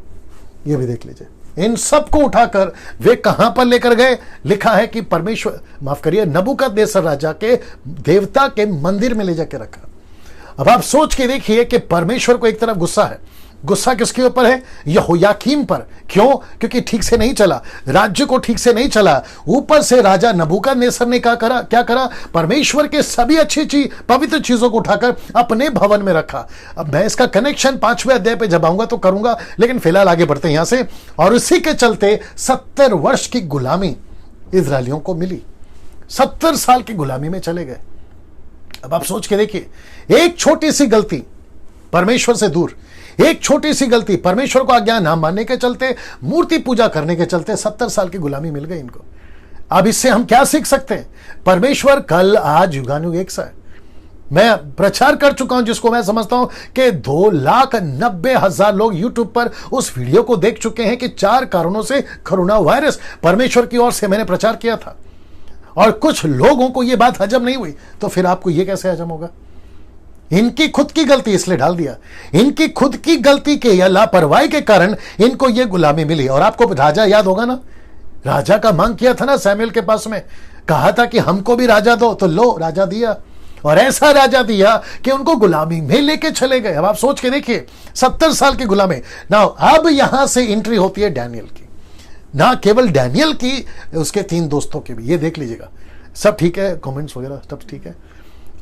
ये भी देख लीजिए। इन सबको उठाकर वे कहां पर लेकर गए? लिखा है कि परमेश्वर, माफ करिए, नबूकदनेस्सर राजा के देवता के मंदिर में ले जाकर रखा। अब आप सोच के देखिए कि परमेश्वर को एक तरफ गुस्सा है। गुस्सा किसके ऊपर है? यहोयाकीम पर। क्यों? क्योंकि ठीक से नहीं चला, राज्य को ठीक से नहीं चला। ऊपर से राजा नबूकदनेस्सर ने क्या करा? परमेश्वर के सभी अच्छी चीज, पवित्र चीजों को उठाकर अपने भवन में रखा। अब मैं इसका कनेक्शन 5वें अध्याय पे जब आऊंगा तो करूंगा, लेकिन फिलहाल आगे बढ़ते हैं यहां से। और इसी के चलते 70 वर्ष की गुलामी इजरायलियों को मिली। 70 साल की गुलामी में चले गए। अब आप सोच के देखिए, एक छोटी सी गलती परमेश्वर से दूर, एक छोटी सी गलती परमेश्वर को आज्ञा ना मानने के चलते, मूर्ति पूजा करने के चलते 70 साल की गुलामी मिल गई इनको। अब इससे हम क्या सीख सकते हैं? परमेश्वर कल आज युगानुयुग एक सा है। मैं प्रचार कर चुका हूं, जिसको मैं समझता हूं कि 2,90,000 लोग यूट्यूब पर उस वीडियो को देख चुके हैं कि 4 कारणों से कोरोना वायरस परमेश्वर की ओर से मैंने प्रचार किया था, और कुछ लोगों को यह बात हजम नहीं हुई। तो फिर आपको यह कैसे हजम होगा? इनकी खुद की गलती, इसलिए डाल दिया। इनकी खुद की गलती के या लापरवाही के कारण इनको यह गुलामी मिली। और आपको राजा याद होगा ना, राजा का मांग किया था ना सैमुएल के पास में, कहा था कि हमको भी राजा दो, तो लो राजा दिया, और ऐसा राजा दिया कि उनको गुलामी में लेके चले गए। अब आप सोच के देखिए, 70 साल की गुलामी। ना अब यहां से एंट्री होती है डैनियल की, ना केवल डैनियल की, उसके 3 दोस्तों की भी। ये देख लीजिएगा, सब ठीक है, कमेंट्स वगैरह सब ठीक है।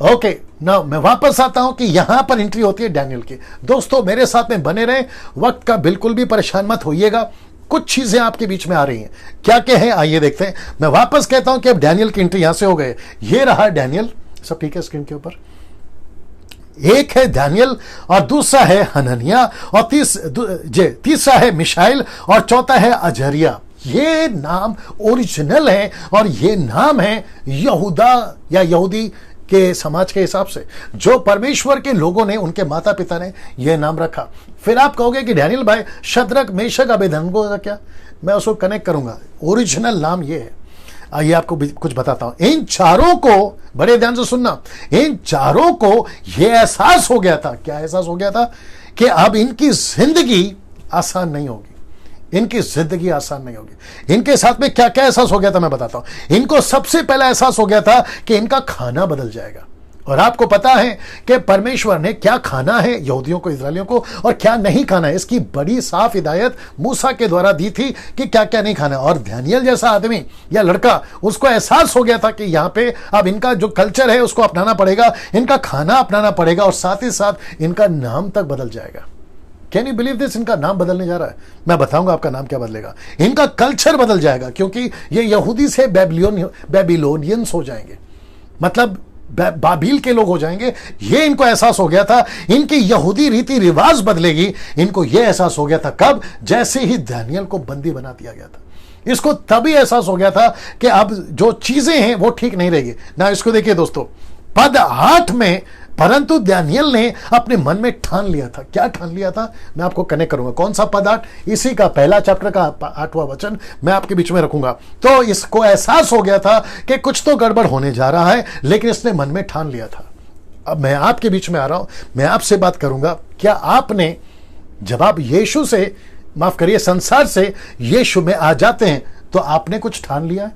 ओके, ना मैं वापस आता हूं कि यहां पर एंट्री होती है डैनियल की। दोस्तों मेरे साथ में बने रहे, वक्त का बिल्कुल भी परेशान मत होइएगा, कुछ चीजें आपके बीच में आ रही हैं। क्या क्या है आइए देखते हैं। मैं वापस कहता हूं कि अब डैनियल की एंट्री यहां से हो गए। ये रहा डैनियल, सब ठीक है स्क्रीन के ऊपर। एक है डैनियल और दूसरा है हनन्याह और तीसरा है मिशाइल और चौथा है अजरिया। ये नाम ओरिजिनल है और ये नाम है यहूदा या यहूदी के समाज के हिसाब से, जो परमेश्वर के लोगों ने, उनके माता पिता ने यह नाम रखा। फिर आप कहोगे कि डैनियल भाई शद्रक मेशक अबेदनगो का क्या? मैं उसको कनेक्ट करूंगा, ओरिजिनल नाम ये है। आइए आपको कुछ बताता हूं। इन चारों को, बड़े ध्यान से सुनना, इन चारों को यह एहसास हो गया था। क्या एहसास हो गया था? कि अब इनकी जिंदगी आसान नहीं होगी, इनकी जिंदगी आसान नहीं होगी। इनके साथ में क्या क्या एहसास हो गया था मैं बताता हूं। इनको सबसे पहला एहसास हो गया था कि इनका खाना बदल जाएगा। और आपको पता है कि परमेश्वर ने क्या खाना है यहूदियों को, इस्राएलियों को, और क्या नहीं खाना है। इसकी बड़ी साफ हिदायत मूसा के द्वारा दी थी कि क्या क्या नहीं खाना है। और दानियेल जैसा आदमी या लड़का, उसको एहसास हो गया था कि यहां पे अब इनका जो कल्चर है उसको अपनाना पड़ेगा, इनका खाना अपनाना पड़ेगा, और साथ ही साथ इनका नाम तक बदल जाएगा। Can you believe this? इनका नाम बदलने जा रहा है। मैं बताऊंगा आपका नाम क्या बदलेगा। इनका कल्चर बदल जाएगा, क्योंकि ये यहूदी से बेबीलोनियंस हो जाएंगे, मतलब बाबील के लोग हो जाएंगे। ये इनको एहसास हो गया था। इनकी यहूदी रीति रिवाज बदलेगी। इनको यह एहसास हो गया था कब? जैसे ही दानियेल को बंदी बना दिया गया था। इसको तभी एहसास हो गया था कि अब जो चीजें हैं वो ठीक नहीं रहेगी ना। इसको देखिए दोस्तों, पद 8 में, परंतु दानियेल ने अपने मन में ठान लिया था। क्या ठान लिया था? मैं आपको कनेक्ट करूंगा। कौन सा पद 8? इसी का पहला चैप्टर का 8वां वचन मैं आपके बीच में रखूंगा। तो इसको एहसास हो गया था कि कुछ तो गड़बड़ होने जा रहा है, लेकिन इसने मन में ठान लिया था। अब मैं आपके बीच में आ रहा हूं, मैं आपसे बात करूंगा। क्या आपने, जब आप यीशु से, माफ करिए, संसार से यीशु में आ जाते हैं, तो आपने कुछ ठान लिया है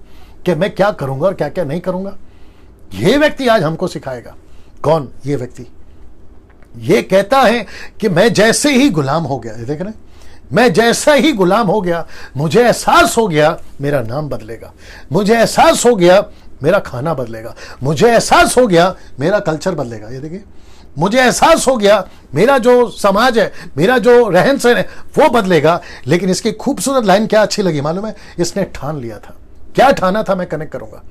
कि मैं क्या करूंगा और क्या क्या नहीं करूंगा? यह व्यक्ति आज हमको सिखाएगा। कौन ये व्यक्ति? ये कहता है कि मैं जैसे ही गुलाम हो गया, देख रहे हैं, मैं जैसा ही गुलाम हो गया, मुझे एहसास हो गया मेरा नाम बदलेगा, मुझे एहसास हो गया मेरा खाना बदलेगा, मुझे एहसास हो गया मेरा कल्चर बदलेगा। ये देखिए, मुझे एहसास हो गया मेरा जो समाज है, मेरा जो रहन सहन है वो बदलेगा। लेकिन इसकी खूबसूरत लाइन क्या अच्छी लगी मालूम है? इसने ठान लिया था। क्या ठाना था? मैं कनेक्ट करूंगा।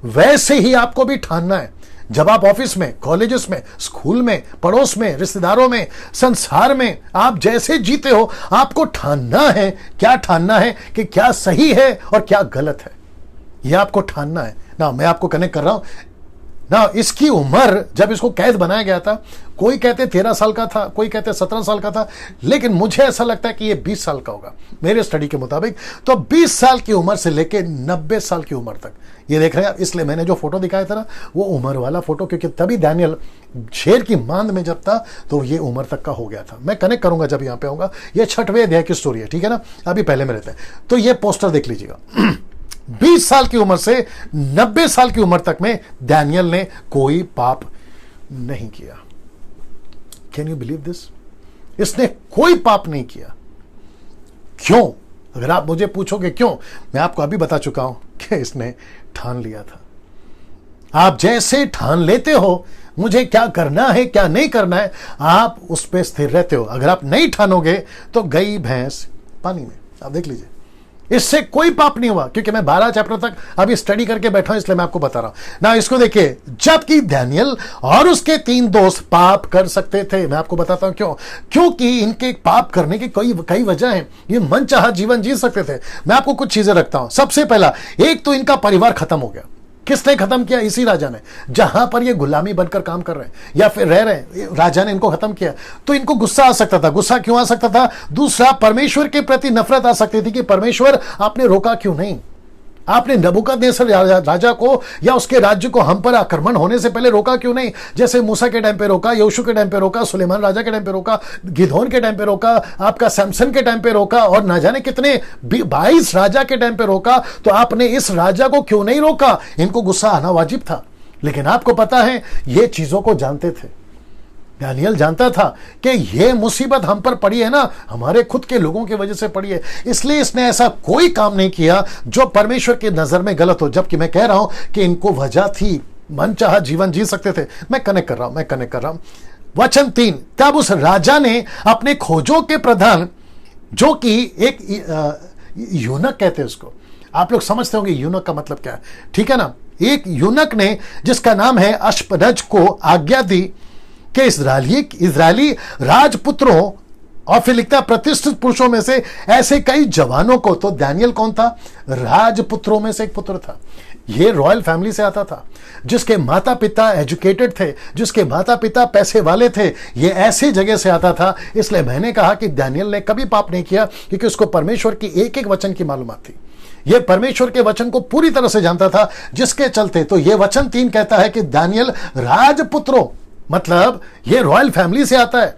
वैसे ही आपको भी ठानना है। जब आप ऑफिस में, कॉलेजेस में, स्कूल में, पड़ोस में, रिश्तेदारों में, संसार में आप जैसे जीते हो, आपको ठानना है। क्या ठानना है? कि क्या सही है और क्या गलत है, यह आपको ठानना है ना। मैं आपको कनेक्ट कर रहा हूं ना। इसकी उम्र, जब इसको कैद बनाया गया था, कोई कहते 13 साल का था, कोई कहते 17 साल का था, लेकिन मुझे ऐसा लगता है कि यह 20 साल का होगा मेरे स्टडी के मुताबिक। तो 20 साल की उम्र से लेकर 90 साल की उम्र तक, ये देख रहे हैं। इसलिए मैंने जो फोटो दिखाया था ना, वो उम्र वाला फोटो, क्योंकि तभी दानियेल शेर की मांद में जब था तो ये उम्र तक का हो गया था। मैं कनेक्ट करूंगा जब यहां पे आऊंगा। ये 6वें अध्याय की स्टोरी है, ठीक है ना। अभी पहले में रहते हैं। तो ये पोस्टर देख लीजिएगा। 20 साल की उम्र से 90 साल की उम्र तक में दानियेल ने कोई पाप नहीं किया। Can you believe this? इसने कोई पाप नहीं किया। क्यों? अगर आप मुझे पूछोगे क्यों, मैं आपको अभी बता चुका हूं कि इसने ठान लिया था। आप जैसे ठान लेते हो मुझे क्या करना है क्या नहीं करना है, आप उस पर स्थिर रहते हो। अगर आप नहीं ठानोगे तो गई भैंस पानी में। आप देख लीजिए, इससे कोई पाप नहीं हुआ, क्योंकि मैं 12 चैप्टर तक अभी स्टडी करके बैठा हूं, इसलिए मैं आपको बता रहा हूं ना। इसको देखिए, जबकि दानियेल और उसके 3 दोस्त पाप कर सकते थे। मैं आपको बताता हूं क्यों। क्योंकि इनके पाप करने की कई वजह हैं। ये मनचाहा जीवन जी सकते थे। मैं आपको कुछ चीजें रखता हूं। सबसे पहला, एक तो इनका परिवार खत्म हो गया। किसने खत्म किया? इसी राजा ने। जहां पर ये गुलामी बनकर काम कर रहे हैं या फिर रह रहे हैं, राजा ने इनको खत्म किया। तो इनको गुस्सा आ सकता था। गुस्सा क्यों आ सकता था? दूसरा, परमेश्वर के प्रति नफरत आ सकती थी कि परमेश्वर आपने रोका क्यों नहीं। आपने नबूकदनेस्सर राजा को या उसके राज्य को हम पर आक्रमण होने से पहले रोका क्यों नहीं? जैसे मूसा के टाइम पे रोका, यहोशू के टाइम पे रोका, सुलेमान राजा के टाइम पे रोका, गिदोन के टाइम पे रोका, आपका सैमसन के टाइम पे रोका, और ना जाने कितने 22 राजा के टाइम पे रोका। तो आपने इस राजा को क्यों नहीं रोका? इनको गुस्सा आना वाजिब था। लेकिन आपको पता है, ये चीजों को जानते थे। दानियल जानता था कि ये मुसीबत हम पर पड़ी है ना, हमारे खुद के लोगों की वजह से पड़ी है, इसलिए इसने ऐसा कोई काम नहीं किया जो परमेश्वर की नजर में गलत हो। जबकि मैं कह रहा हूं कि इनको वजह थी, मन चाहा जीवन जी सकते थे। मैं कनेक्ट कर रहा हूं। वचन 3, तब उस राजा ने अपने खोजों के प्रधान, जो कि एक यूनक कहते हैं उसको, आप लोग समझते होंगे यूनक का मतलब क्या है, ठीक है ना? एक यूनक ने, जिसका नाम है अश्परज, को आज्ञा दी कि इजरायली राजपुत्रों, और फिर लिखता है प्रतिष्ठित पुरुषों में से ऐसे कई जवानों को। तो दानियल कौन था? राजपुत्रों में से एक पुत्र था। ये रॉयल फैमिली से आता था, जिसके माता पिता एजुकेटेड थे, जिसके माता पिता पैसे वाले थे। ये ऐसी जगह से आता था। इसलिए मैंने कहा कि दानियल ने कभी पाप नहीं किया, क्योंकि उसको परमेश्वर की एक एक वचन की मालूमात थी। ये परमेश्वर के वचन को पूरी तरह से जानता था, जिसके चलते तो ये वचन 3 कहता है कि दानियल राजपुत्रों, मतलब ये रॉयल फैमिली से आता है।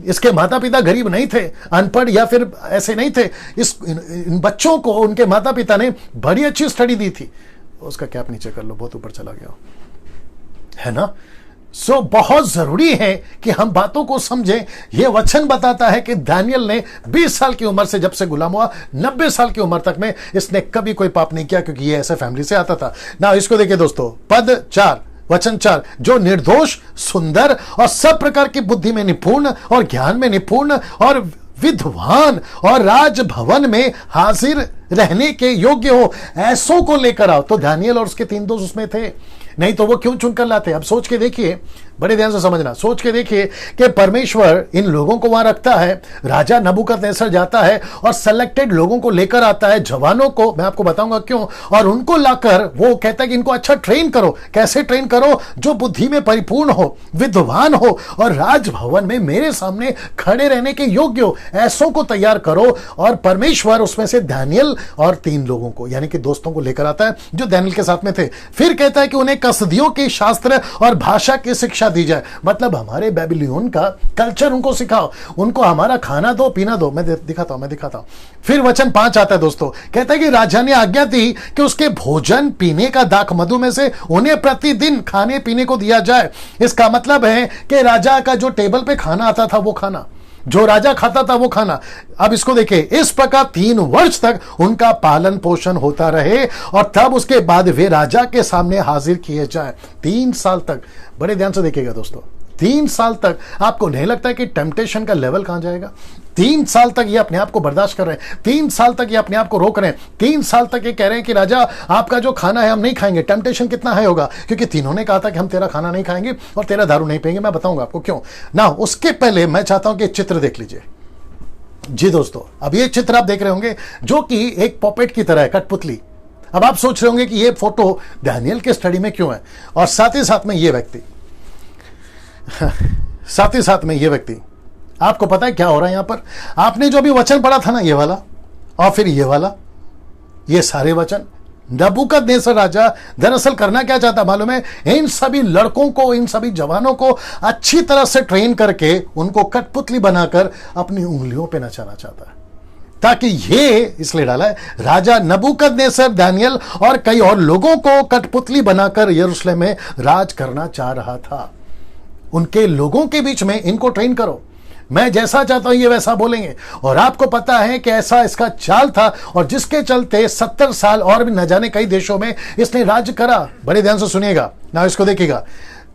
इसके माता पिता गरीब नहीं थे, अनपढ़ या फिर ऐसे नहीं थे। इन बच्चों को उनके माता पिता ने बड़ी अच्छी स्टडी दी थी। उसका कैप नीचे कर लो, बहुत ऊपर चला गया है ना। सो बहुत जरूरी है कि हम बातों को समझें। यह वचन बताता है कि दानियल ने 20 साल की उम्र से, जब से गुलाम हुआ, 90 साल की उम्र तक में इसने कभी कोई पाप नहीं किया, क्योंकि ये ऐसे फैमिली से आता था ना। इसको देखिए दोस्तों, पद 4, वचन 4, जो निर्दोष, सुंदर और सब प्रकार की बुद्धि में निपुण और ज्ञान में निपुण और विद्वान और राजभवन में हाजिर रहने के योग्य हो, ऐसों को लेकर आओ। तो दानियल और उसके 3 दोस्त उसमें थे, नहीं तो वो क्यों चुनकर लाते? अब सोच के देखिए, बड़े ध्यान से समझना, सोच के देखिए कि परमेश्वर इन लोगों को वहां रखता है। राजा नबूकदनेस्सर जाता है और सेलेक्टेड लोगों को लेकर आता है, जवानों को, मैं आपको बताऊंगा क्यों, और उनको लाकर वो कहता है कि इनको अच्छा ट्रेन करो। कैसे ट्रेन करो? जो बुद्धि में परिपूर्ण हो, विद्वान हो और राजभवन में मेरे सामने खड़े रहने के योग्य हो, ऐसों को तैयार करो। और परमेश्वर उसमें से दानियल और 3 लोगों को, यानी कि दोस्तों को लेकर आता है, जो दानियल के साथ में थे। फिर कहता है कि उन्हें कसदियों के शास्त्र और भाषा की शिक्षा दी जाए। मतलब हमारे बेबीलोन का कल्चर उनको सिखाओ, उनको हमारा खाना दो, पीना दो। मैं दिखाता हूं। फिर वचन 5 आता है दोस्तों, कहता है कि राजा ने आज्ञा दी कि उसके भोजन पीने का दाख मधु में से उन्हें प्रतिदिन खाने पीने को दिया जाए। इसका मतलब है कि राजा का जो टेबल पे खाना आता था, वो खाना, जो राजा खाता था वो खाना। अब इसको देखिए, इस प्रकार 3 वर्ष तक उनका पालन पोषण होता रहे, और तब उसके बाद वे राजा के सामने हाजिर किए जाए। 3 साल तक, बड़े ध्यान से देखिएगा दोस्तों, 3 साल तक। आपको नहीं लगता है कि टेम्पटेशन का लेवल कहां जाएगा? 3 साल तक ये अपने आप को बर्दाश्त कर रहे हैं, 3 साल तक ये अपने आप को रोक रहे हैं, 3 साल तक ये कह रहे हैं कि राजा आपका जो खाना है हम नहीं खाएंगे। टेम्पटेशन कितना है होगा? क्योंकि तीनों ने कहा था कि हम तेरा खाना नहीं खाएंगे और तेरा दारू नहीं पिएंगे। मैं बताऊंगा आपको क्यों ना। उसके पहले मैं चाहता हूं कि चित्र देख लीजिए। जी दोस्तों, अब ये चित्र आप देख रहे होंगे, जो कि एक पॉपेट की तरह है, कठपुतली। अब आप सोच रहे होंगे कि ये फोटो दानियल के स्टडी में क्यों है, और साथ ही साथ में ये व्यक्ति आपको पता है क्या हो रहा है यहां पर? आपने जो भी वचन पढ़ा था ना, ये वाला और फिर ये वाला, ये सारे वचन, नबूकदनेस्सर राजा दरअसल करना क्या चाहता मालूम है? इन सभी लड़कों को, इन सभी जवानों को अच्छी तरह से ट्रेन करके उनको कठपुतली बनाकर अपनी उंगलियों पे नचाना चाहता है, ताकि ये इसलिए डाला है, राजा नबूकदनेस्सर दानियल और कई और लोगों को कठपुतली बनाकर यरूशलेम में राज करना चाह रहा था। उनके लोगों के बीच में इनको ट्रेन करो, मैं जैसा चाहता हूं ये वैसा बोलेंगे। और आपको पता है कि ऐसा इसका चाल था, और जिसके चलते 70 साल और भी न जाने कई देशों में इसने राज्य करा। बड़े ध्यान से सुनिएगा ना, इसको देखिएगा।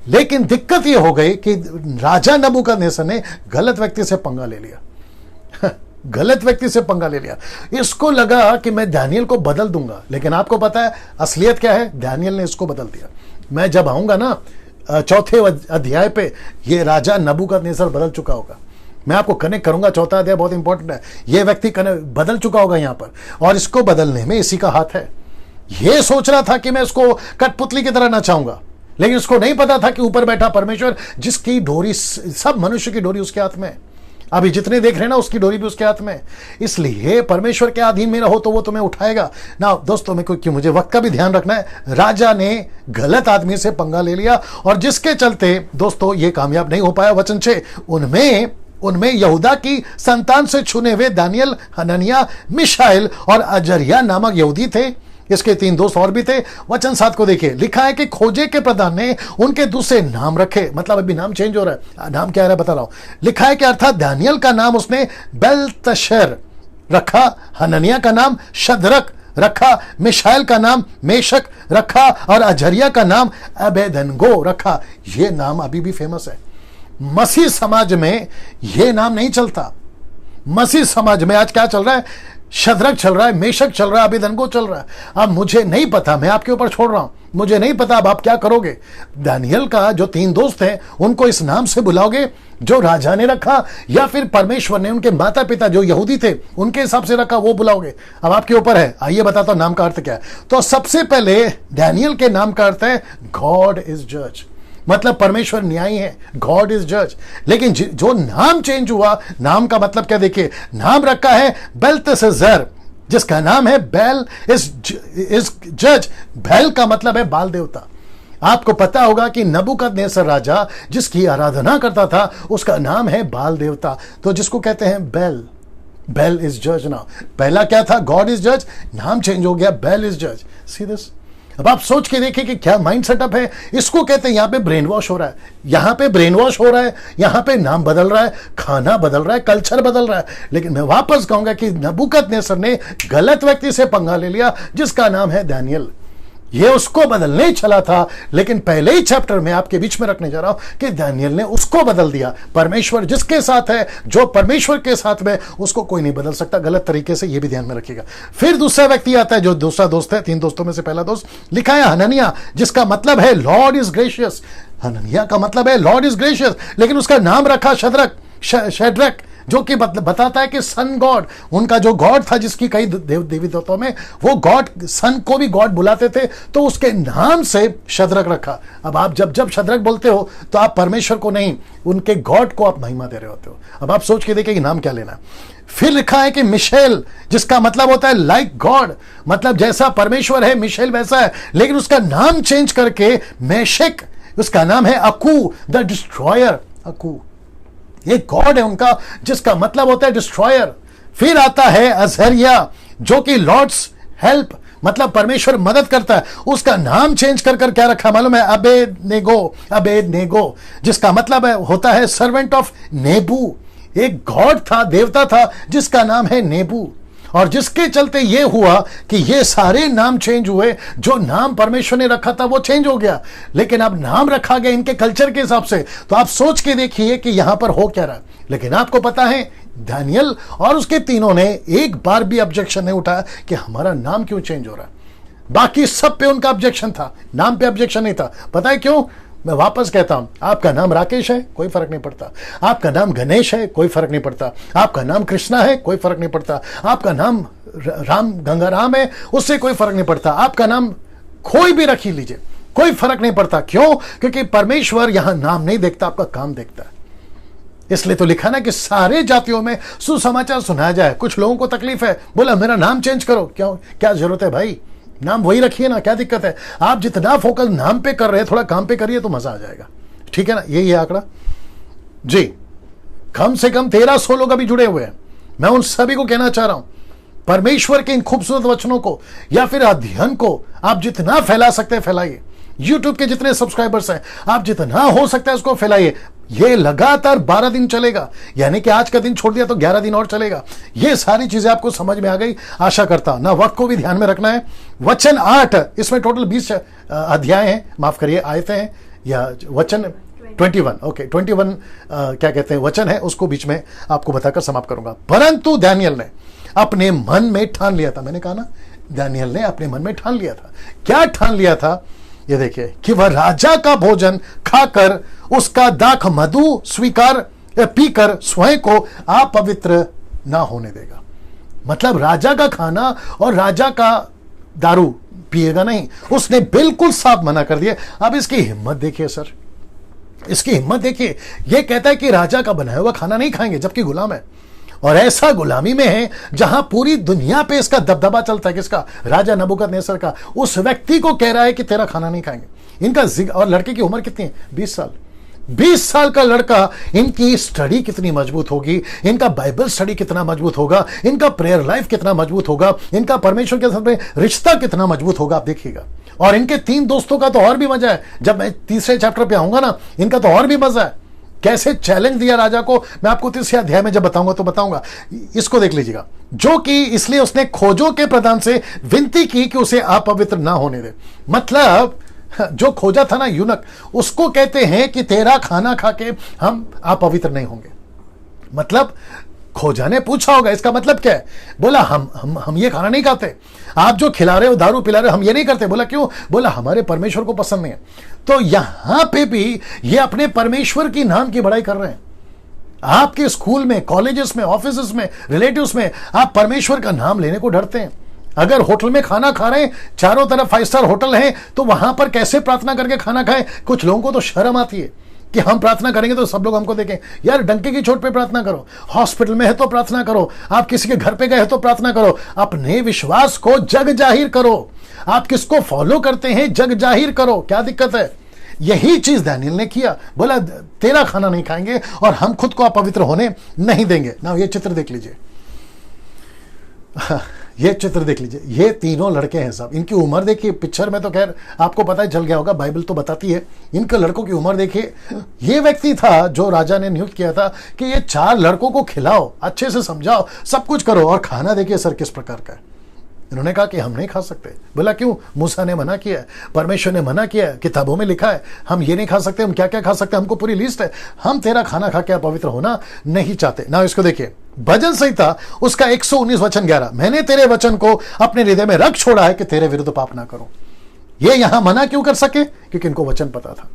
लेकिन दिक्कत यह हो गई कि राजा नबूकदनेस्सर ने गलत व्यक्ति से पंगा ले लिया। गलत व्यक्ति से पंगा ले लिया। इसको लगा कि मैं दानियल को बदल दूंगा, लेकिन आपको पता है असलियत क्या है? दानियल ने इसको बदल दिया। मैं जब आऊंगा ना 4थे अध्याय पे, ये राजा नबूकदनेस्सर बदल चुका होगा। मैं आपको कनेक्ट करूंगा, 4था अध्याय बहुत इंपॉर्टेंट है। यह व्यक्ति बदल चुका होगा यहां पर, और इसको बदलने में इसी का हाथ है। यह सोच रहा था कि मैं इसको कठपुतली की तरह नचाऊंगा, लेकिन उसको नहीं पता था कि ऊपर बैठा परमेश्वर, जिसकी डोरी, सब मनुष्य की डोरी उसके हाथ में है। अभी जितने देख रहे हैं ना, उसकी डोरी भी उसके हाथ में है। इसलिए परमेश्वर के अधीन में रहो तो वो तुम्हें उठाएगा ना। दोस्तों में क्योंकि मुझे वक्त का भी ध्यान रखना है, राजा ने गलत आदमी से पंगा ले लिया और जिसके चलते दोस्तों ये कामयाब नहीं हो पाया। वचन 6, उनमें यहूदा की संतान से चुने हुए दानियल, हनन्याह, मिशाएल और अजर्या नामक यहूदी थे। इसके 3 दोस्त और भी थे। वचन 7 को देखिए, लिखा है कि खोजे के प्रधान ने उनके दूसरे नाम रखे। मतलब अभी नाम चेंज हो रहा है, नाम क्या है बता रहा हूं। लिखा है कि अर्थात दानियल का नाम उसने बेलतशर रखा, हनन्याह का नाम शद्रक रखा, मिशाएल का नाम मेशक रखा और अजर्या का नाम अबेदनगो रखा। यह नाम अभी भी फेमस है। मसीह समाज में यह नाम नहीं चलता। मसीह समाज में आज क्या चल रहा है? शद्रक चल रहा है, मेशक चल रहा है, अबेदनगो चल रहा है। अब मुझे नहीं पता, मैं आपके ऊपर छोड़ रहा हूं, मुझे नहीं पता अब आप क्या करोगे। दानियल का जो 3 दोस्त हैं उनको इस नाम से बुलाओगे जो राजा ने रखा, या फिर परमेश्वर ने उनके माता पिता जो यहूदी थे उनके हिसाब से रखा, वो बुलाओगे? अब आपके ऊपर है। आइए बताता हूं नाम का अर्थ क्या है। तो सबसे पहले दानियल के नाम का अर्थ है गॉड इज जज, मतलब परमेश्वर न्यायी है, गॉड इज जज। लेकिन जो नाम चेंज हुआ, नाम का मतलब क्या देखिए, नाम रखा है बेलतशस्सर, जिसका नाम है बैल इज जज। बैल का मतलब है बाल देवता। आपको पता होगा कि नबूकदनेस्सर राजा जिसकी आराधना करता था उसका नाम है बाल देवता, तो जिसको कहते हैं बैल इज जज। ना पहला क्या था? गॉड इज जज, नाम चेंज हो गया, बैल इज जज। See this? अब आप सोच के देखिए कि क्या माइंड सेटअप है। इसको कहते हैं यहां पे ब्रेन वॉश हो रहा है, यहां पे ब्रेन वॉश हो रहा है, यहां पे नाम बदल रहा है, खाना बदल रहा है, कल्चर बदल रहा है। लेकिन मैं वापस कहूंगा कि नबूकदनेस्सर ने गलत व्यक्ति से पंगा ले लिया जिसका नाम है दानियल। ये उसको बदलने चला था, लेकिन पहले ही चैप्टर में आपके बीच में रखने जा रहा हूं कि दानियल ने उसको बदल दिया। परमेश्वर जिसके साथ है, जो परमेश्वर के साथ में, उसको कोई नहीं बदल सकता गलत तरीके से। ये भी ध्यान में रखिएगा। फिर दूसरा व्यक्ति आता है जो दूसरा दोस्त है, 3 दोस्तों में से पहला दोस्त लिखा है हनन्याह, जिसका मतलब है लॉर्ड इज ग्रेशियस। हनन्याह का मतलब है लॉर्ड इज ग्रेशियस, लेकिन उसका नाम रखा शद्रक, जो कि बताता है कि सन गॉड, उनका जो गॉड था जिसकी कई देवी देवताओं में, वो गॉड सन को भी गॉड बुलाते थे, तो उसके नाम से शद्रक रखा। अब आप जब शद्रक बोलते हो तो आप परमेश्वर को नहीं, उनके गॉड को आप महिमा दे रहे होते हो। अब आप सोच के देखिए कि नाम क्या लेना। फिर लिखा है कि मिशेल, जिसका मतलब होता है लाइक गॉड, मतलब जैसा परमेश्वर है मिशेल वैसा है, लेकिन उसका नाम चेंज करके मेशक, उसका नाम है अकू द डिस्ट्रॉयर। अकू ये गॉड है उनका, जिसका मतलब होता है डिस्ट्रॉयर। फिर आता है अजर्या, जो कि लॉर्ड्स हेल्प, मतलब परमेश्वर मदद करता है। उसका नाम चेंज कर क्या रखा मालूम है? अबेदनेगो, जिसका मतलब है होता है सर्वेंट ऑफ नेबू। एक गॉड था, देवता था, जिसका नाम है नेबू, और जिसके चलते ये हुआ कि ये सारे नाम चेंज हुए। जो नाम परमेश्वर ने रखा था वो चेंज हो गया, लेकिन अब नाम रखा गया इनके कल्चर के हिसाब से। तो आप सोच के देखिए कि यहां पर हो क्या रहा। लेकिन आपको पता है दानियल और उसके तीनों ने एक बार भी ऑब्जेक्शन नहीं उठाया कि हमारा नाम क्यों चेंज हो रहा है। बाकी सब पे उनका ऑब्जेक्शन था, नाम पे ऑब्जेक्शन नहीं था। पता है क्यों? मैं वापस कहता हूं, आपका नाम राकेश है, कोई फर्क नहीं पड़ता। आपका नाम गणेश है, कोई फर्क नहीं पड़ता। आपका नाम कृष्णा है, कोई फर्क नहीं पड़ता। आपका नाम राम गंगाराम है, उससे कोई फर्क नहीं पड़ता। आपका नाम कोई भी रख ही लीजिए, कोई फर्क नहीं पड़ता। क्यों? क्योंकि परमेश्वर यहां नाम नहीं देखता, आपका काम देखता है। इसलिए तो लिखा ना कि सारे जातियों में सुसमाचार सुनाया जाए। कुछ लोगों को तकलीफ है, बोला मेरा नाम चेंज करो। क्यों? क्या जरूरत है भाई? नाम वही रखिए ना, क्या दिक्कत है? आप जितना फोकस नाम पे कर रहे हैं, थोड़ा काम पे करिए तो मजा आ जाएगा। ठीक है ना? यही है आंकड़ा जी। कम से कम 1300 लोग अभी जुड़े हुए हैं। मैं उन सभी को कहना चाह रहा हूं, परमेश्वर के इन खूबसूरत वचनों को या फिर अध्ययन को आप जितना फैला सकते हैं फैलाइए। YouTube के जितने सब्सक्राइबर्स हैं, आप जितना हो सकता है उसको फैलाइए। ये लगातार 12 दिन चलेगा, यानी कि आज का दिन छोड़ दिया तो 11 दिन और चलेगा। ये सारी चीजें आपको समझ में आ गई आशा करता हूं ना। वक्त को भी ध्यान में रखना है। वचन 8, इसमें टोटल 20 अध्याय हैं, माफ करिए आयतें हैं, या वचन 21, ओके 21 क्या कहते हैं वचन है, उसको बीच में आपको बताकर समाप्त करूंगा। परंतु दानियल ने अपने मन में ठान लिया था। मैंने कहा ना, दानियल ने अपने मन में ठान लिया था। क्या ठान लिया था? ये देखिए कि वह राजा का भोजन खाकर उसका दाख मधु स्वीकार पीकर स्वयं को अपवित्र ना होने देगा। मतलब राजा का खाना और राजा का दारू पिएगा नहीं। उसने बिल्कुल साफ मना कर दिया। अब इसकी हिम्मत देखिए सर, इसकी हिम्मत देखिए, यह कहता है कि राजा का बनाया हुआ खाना नहीं खाएंगे, जबकि गुलाम है। और ऐसा गुलामी में है जहां पूरी दुनिया पे इसका दबदबा चलता है, किसका? राजा नबूकदनेस्सर का। उस व्यक्ति को कह रहा है कि तेरा खाना नहीं खाएंगे। इनका और लड़के की उम्र कितनी है? 20 साल। 20 साल का लड़का, इनकी स्टडी कितनी मजबूत होगी, इनका बाइबल स्टडी कितना मजबूत होगा, इनका प्रेयर लाइफ कितना मजबूत होगा, इनका परमेश्वर के साथ में रिश्ता कितना मजबूत होगा, आप देखिएगा। और इनके 3 दोस्तों का तो और भी मजा है। जब मैं तीसरे चैप्टर पे आऊंगा ना, इनका तो और भी मजा है। कैसे चैलेंज दिया राजा को, मैं आपको तीसरे अध्याय में जब बताऊंगा तो बताऊंगा। इसको देख लीजिएगा। जो कि इसलिए उसने खोजों के प्रधान से विनती की कि उसे अपवित्र ना होने दे। मतलब जो खोजा था ना यूनक, उसको कहते हैं कि तेरा खाना खा के हम अपवित्र नहीं होंगे। मतलब खोजा ने पूछा होगा, इसका मतलब क्या है? बोला हम ये खाना नहीं खाते, आप जो खिला रहे हो, दारू पिला रहे हो, हम ये नहीं करते। बोला क्यों? बोला हमारे परमेश्वर को पसंद नहीं है। तो यहां पे भी ये अपने परमेश्वर की नाम की बड़ाई कर रहे हैं। आपके स्कूल में, कॉलेजेस में, ऑफिस में, रिलेटिव्स में आप परमेश्वर का नाम लेने को डरते हैं। अगर होटल में खाना खा रहे हैं, चारों तरफ 5 स्टार होटल है, तो वहां पर कैसे प्रार्थना करके खाना खाएं? कुछ लोगों को तो शर्म आती है कि हम प्रार्थना करेंगे तो सब लोग हमको देखें। यार डंके की चोट पे प्रार्थना करो, हॉस्पिटल में है तो प्रार्थना करो, आप किसी के घर पे गए हो तो प्रार्थना करो। अपने विश्वास को जग जाहिर करो। आप किसको फॉलो करते हैं, जग जाहिर करो। क्या दिक्कत है? यही चीज दानियल ने किया। बोला तेरा खाना नहीं खाएंगे और हम खुद को अपवित्र होने नहीं देंगे। ना ये चित्र देख लीजिए, ये चित्र देख लीजिए। ये तीनों लड़के हैं साहब। इनकी उम्र देखिए, पिक्चर में तो खैर आपको पता ही चल गया होगा, बाइबल तो बताती है। इनके लड़कों की उम्र देखिए। ये व्यक्ति था जो राजा ने नियुक्त किया था कि ये 4 लड़कों को खिलाओ, अच्छे से समझाओ, सब कुछ करो। और खाना देखिए सर किस प्रकार का है। इन्होंने कहा कि हम नहीं खा सकते। बोला क्यों? मूसा ने मना किया है, परमेश्वर ने मना किया है, किताबों में लिखा है हम ये नहीं खा सकते। हम क्या क्या खा सकते हैं, हमको पूरी लिस्ट है। हम तेरा खाना खा के अपवित्र होना नहीं चाहते। ना इसको देखिए, भजन संहिता उसका 119 वचन 11, मैंने तेरे वचन को अपने हृदय में रख छोड़ा है कि तेरे विरुद्ध पाप ना करूं। ये यहां मना क्यों कर सके? क्योंकि इनको वचन पता था।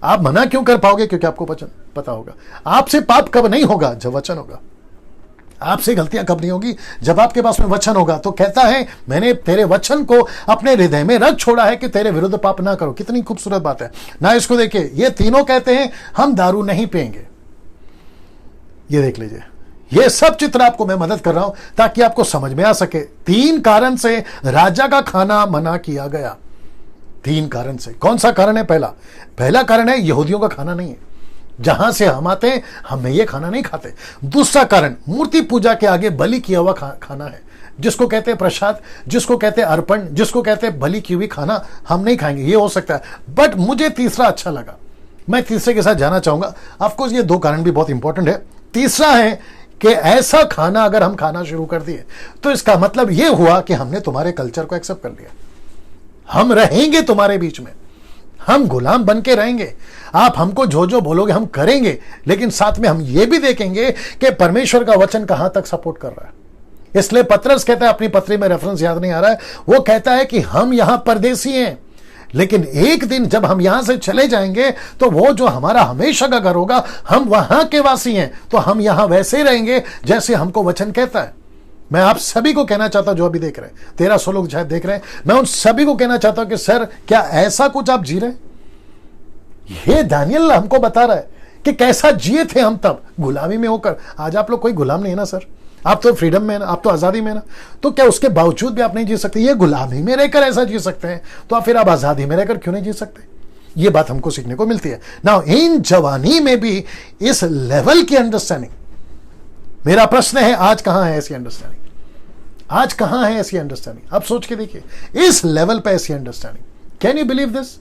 आप मना क्यों कर पाओगे? क्योंकि आपको वचन पता होगा। आपसे पाप कब नहीं होगा? जब वचन होगा। आपसे गलतियां कब नहीं होगी? जब आपके पास में वचन होगा। तो कहता है मैंने तेरे वचन को अपने हृदय में रख छोड़ा है कि तेरे विरुद्ध पाप ना करो। कितनी खूबसूरत बात है ना। इसको देखिए, ये तीनों कहते हैं हम दारू नहीं पिएंगे। ये देख लीजिए, ये सब चित्र आपको मैं मदद कर रहा हूं ताकि आपको समझ में आ सके। 3 कारण से राजा का खाना मना किया गया। 3 कारण से। कौन सा कारण है? पहला कारण है यहूदियों का खाना नहीं है। जहां से हम आते हैं हम ये खाना नहीं खाते। दूसरा कारण मूर्ति पूजा के आगे बलि किया हुआ खाना है, जिसको कहते हैं प्रसाद, जिसको कहते हैं अर्पण, जिसको कहते हैं बलि की हुई खाना हम नहीं खाएंगे। ये हो सकता है, बट मुझे तीसरा अच्छा लगा। मैं तीसरे के साथ जाना चाहूंगा। ऑफकोर्स ये 2 कारण भी बहुत इंपॉर्टेंट है। तीसरा है कि ऐसा खाना अगर हम खाना शुरू कर दिए तो इसका मतलब यह हुआ कि हमने तुम्हारे कल्चर को एक्सेप्ट कर लिया। हम रहेंगे तुम्हारे बीच में, हम गुलाम बन के रहेंगे। आप हमको जो जो बोलोगे हम करेंगे, लेकिन साथ में हम ये भी देखेंगे कि परमेश्वर का वचन कहां तक सपोर्ट कर रहा है। इसलिए पतरस कहता है, अपनी पत्री में रेफरेंस याद नहीं आ रहा है, वो कहता है कि हम यहां परदेसी हैं, लेकिन एक दिन जब हम यहां से चले जाएंगे तो वो जो हमारा हमेशा का घर होगा, हम वहां के वासी हैं। तो हम यहां वैसे ही रहेंगे जैसे हमको वचन कहता है। मैं आप सभी को कहना चाहता हूं, जो अभी देख रहे हैं, 1300 लोग शायद देख रहे हैं, मैं उन सभी को कहना चाहता हूं कि सर क्या ऐसा कुछ आप जी रहे हैं? ये दानियल हमको बता रहा है कि कैसा जिए थे हम तब गुलामी में होकर। आज आप लोग कोई गुलाम नहीं है ना सर, आप तो फ्रीडम में ना, आप तो आजादी में ना। तो क्या उसके बावजूद भी आप नहीं जी सकते? ये गुलामी में रहकर ऐसा जी सकते हैं, तो फिर आप आजादी में रहकर क्यों नहीं जी सकते? ये बात हमको सीखने को मिलती है ना। इन जवानी में भी इस लेवल की अंडरस्टैंडिंग, मेरा प्रश्न है आज कहां है ऐसी अंडरस्टैंडिंग? आज कहां है ऐसी अंडरस्टैंडिंग? आप सोच के देखिए, इस लेवल पे ऐसी understanding. Can you believe this?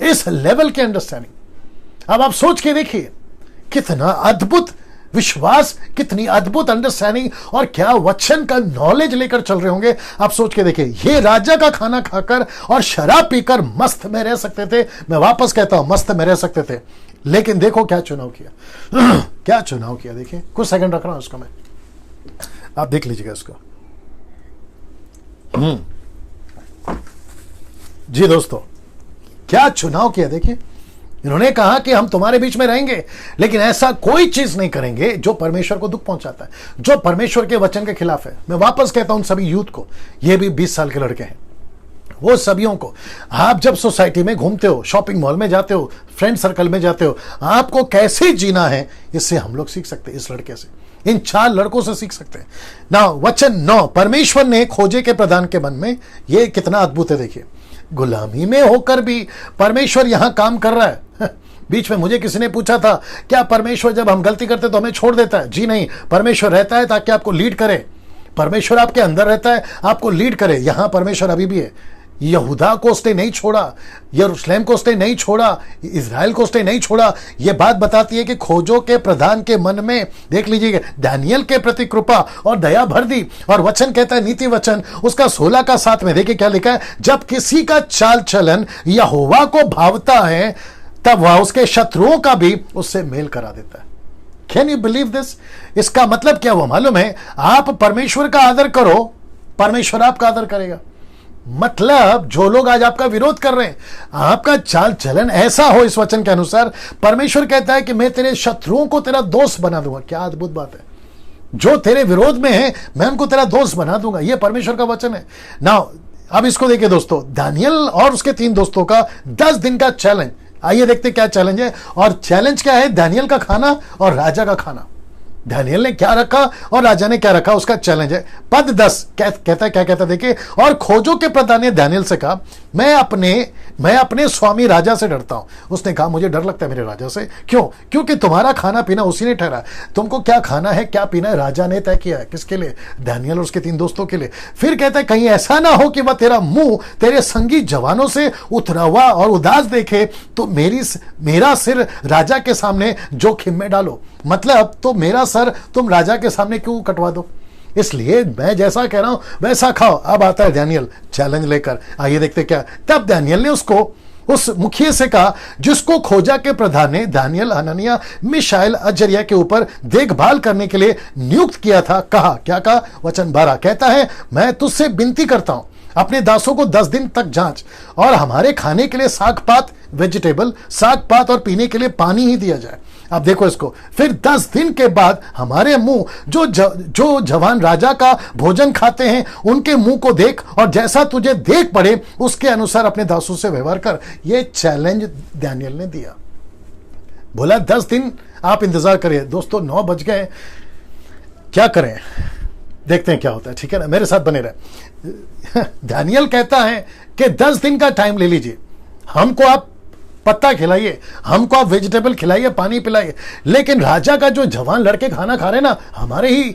इस लेवल की अंडरस्टैंडिंग। अब आप सोच के देखिए, कितना अद्भुत विश्वास, कितनी अद्भुत अंडरस्टैंडिंग, और क्या वचन का नॉलेज लेकर चल रहे होंगे। आप सोच के देखिए, ये राजा का खाना खाकर और शराब पीकर मस्त में रह सकते थे। मैं वापस कहता हूं, मस्त में रह सकते थे, लेकिन देखो क्या चुनाव किया। क्या चुनाव किया देखिए। कुछ सेकंड रख रहा हूं उसको मैं, आप देख लीजिएगा इसको। जी दोस्तों, क्या चुनाव किया देखिए। इन्होंने कहा कि हम तुम्हारे बीच में रहेंगे, लेकिन ऐसा कोई चीज नहीं करेंगे जो परमेश्वर को दुख पहुंचाता है, जो परमेश्वर के वचन के खिलाफ है। मैं वापस कहता हूं सभी यूथ को, ये भी 20 साल के लड़के हैं, वो सभियों को। आप जब सोसाइटी में घूमते हो, शॉपिंग मॉल में जाते हो, फ्रेंड सर्कल में जाते हो, आपको कैसे जीना है इससे हम लोग सीख सकते हैं। इस लड़के से, इन 4 लड़कों से सीख सकते हैं ना। वचन 9, परमेश्वर ने खोजे के प्रधान के मन में, ये कितना अद्भुत है। देखिए, गुलामी में होकर भी परमेश्वर यहां काम कर रहा है। बीच में मुझे किसी ने पूछा था, क्या परमेश्वर जब हम गलती करते तो हमें छोड़ देता है? जी नहीं, परमेश्वर रहता है ताकि आपको लीड करे। परमेश्वर आपके अंदर रहता है, आपको लीड करे। यहां परमेश्वर अभी भी है। यहूदा को उसने नहीं छोड़ा, यरूशलेम को उसने नहीं छोड़ा, इज़राइल को उसने नहीं छोड़ा। यह बात बताती है कि खोजों के प्रधान के मन में, देख लीजिएगा, दानियल के प्रति कृपा और दया भर दी। और वचन कहता है, नीति वचन उसका 16 का 7 में देखिए क्या लिखा है, जब किसी का चाल चलन यहोवा को भावता है तब वह उसके शत्रुओं का भी उससे मेल करा देता है। Can you believe this? इसका मतलब क्या हुआ मालूम है? आप परमेश्वर का आदर करो, परमेश्वर आपका आदर करेगा। मतलब जो लोग आज आपका विरोध कर रहे हैं, आपका चाल चलन ऐसा हो इस वचन के अनुसार, परमेश्वर कहता है कि मैं तेरे शत्रुओं को तेरा दोस्त बना दूंगा। क्या अद्भुत बात है! जो तेरे विरोध में है मैं उनको तेरा दोस्त बना दूंगा। यह परमेश्वर का वचन है ना। अब इसको देखिए दोस्तों, दानियल और उसके 3 दोस्तों का 10 दिन का चैलेंज। आइए देखते क्या चैलेंज है। और चैलेंज क्या है? दानियल का खाना और राजा का खाना। दानियल ने क्या रखा और राजा ने क्या रखा, उसका चैलेंज है। पद 10 कहता है, क्या कहता है देखिए, और खोजों के प्रधान ने दानियल से कहा, मैं अपने स्वामी राजा से डरता हूं। उसने कहा, मुझे डर लगता है मेरे राजा से। क्यों? क्योंकि तुम्हारा खाना पीना उसी ने ठहरा। तुमको क्या खाना है क्या पीना है राजा ने तय किया है। किसके लिए? दानियल और उसके 3 दोस्तों के लिए। फिर कहता है, कहीं ऐसा ना हो कि वह तेरा मुंह तेरे संगी जवानों से उतरा हुआ और उदास देखे तो मेरा सिर राजा के सामने जोखिम में डालो। मतलब तो मेरा सर तुम राजा के सामने क्यों कटवा दो? इसलिए मैं जैसा कह रहा हूं वैसा खाओ। अब आता है दानियल चैलेंज लेकर। आइए देखते क्या। तब दानियल ने उस मुखिए से कहा जिसको खोजा के प्रधान ने दानियल, हनन्याह, मिशाएल, अजर्या के ऊपर देखभाल करने के लिए नियुक्त किया था, कहा। क्या कहा? वचन 12 कहता है, मैं तुझसे विनती करता हूं, अपने दासों को 10 दिन तक जांच और हमारे खाने के लिए साग पात, वेजिटेबल, साग पात और पीने के लिए पानी ही दिया जाए। अब देखो इसको, फिर 10 दिन के बाद हमारे मुंह जो जवान राजा का भोजन खाते हैं उनके मुंह को देख और जैसा तुझे देख पड़े उसके अनुसार अपने दासों से व्यवहार कर। यह चैलेंज दानियल ने दिया। बोला 10 दिन आप इंतजार करिए। दोस्तों 9 बज गए, क्या करें? देखते हैं क्या होता है, ठीक है ना? मेरे साथ बने रहे। दानियल कहता है कि 10 दिन का टाइम ले लीजिए, हमको आप पत्ता खिलाइए, हमको आप वेजिटेबल खिलाइए, पानी पिलाइए, लेकिन राजा का जो जवान लड़के खाना खा रहे ना हमारे ही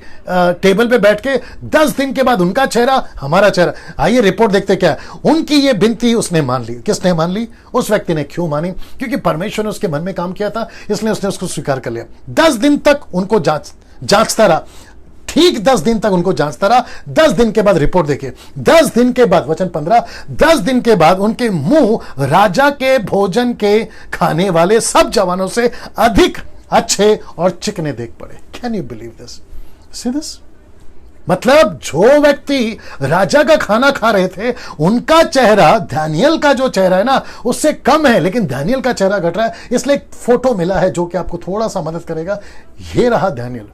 टेबल पे बैठ के, 10 दिन के बाद उनका चेहरा हमारा चेहरा। आइए रिपोर्ट देखते क्या है। उनकी ये विनती उसने मान ली। किसने मान ली? उस व्यक्ति ने। क्यों मानी? क्योंकि परमेश्वर ने उसके मन में काम किया था, इसलिए उसने उसको स्वीकार कर लिया। 10 दिन तक उनको जांचता रहा, ठीक 10 दिन तक उनको जांचता रहा। 10 दिन के बाद रिपोर्ट देखिए। 10 दिन के बाद, वचन 15, 10 दिन के बाद उनके मुंह राजा के भोजन के खाने वाले सब जवानों से अधिक अच्छे और चिकने देख पड़े। Can you believe this? See this? मतलब जो व्यक्ति राजा का खाना खा रहे थे उनका चेहरा दानियल का जो चेहरा है ना उससे कम है, लेकिन दानियल का चेहरा घट रहा है। इसलिए एक फोटो मिला है जो कि आपको थोड़ा सा मदद करेगा। ये रहा दानियल,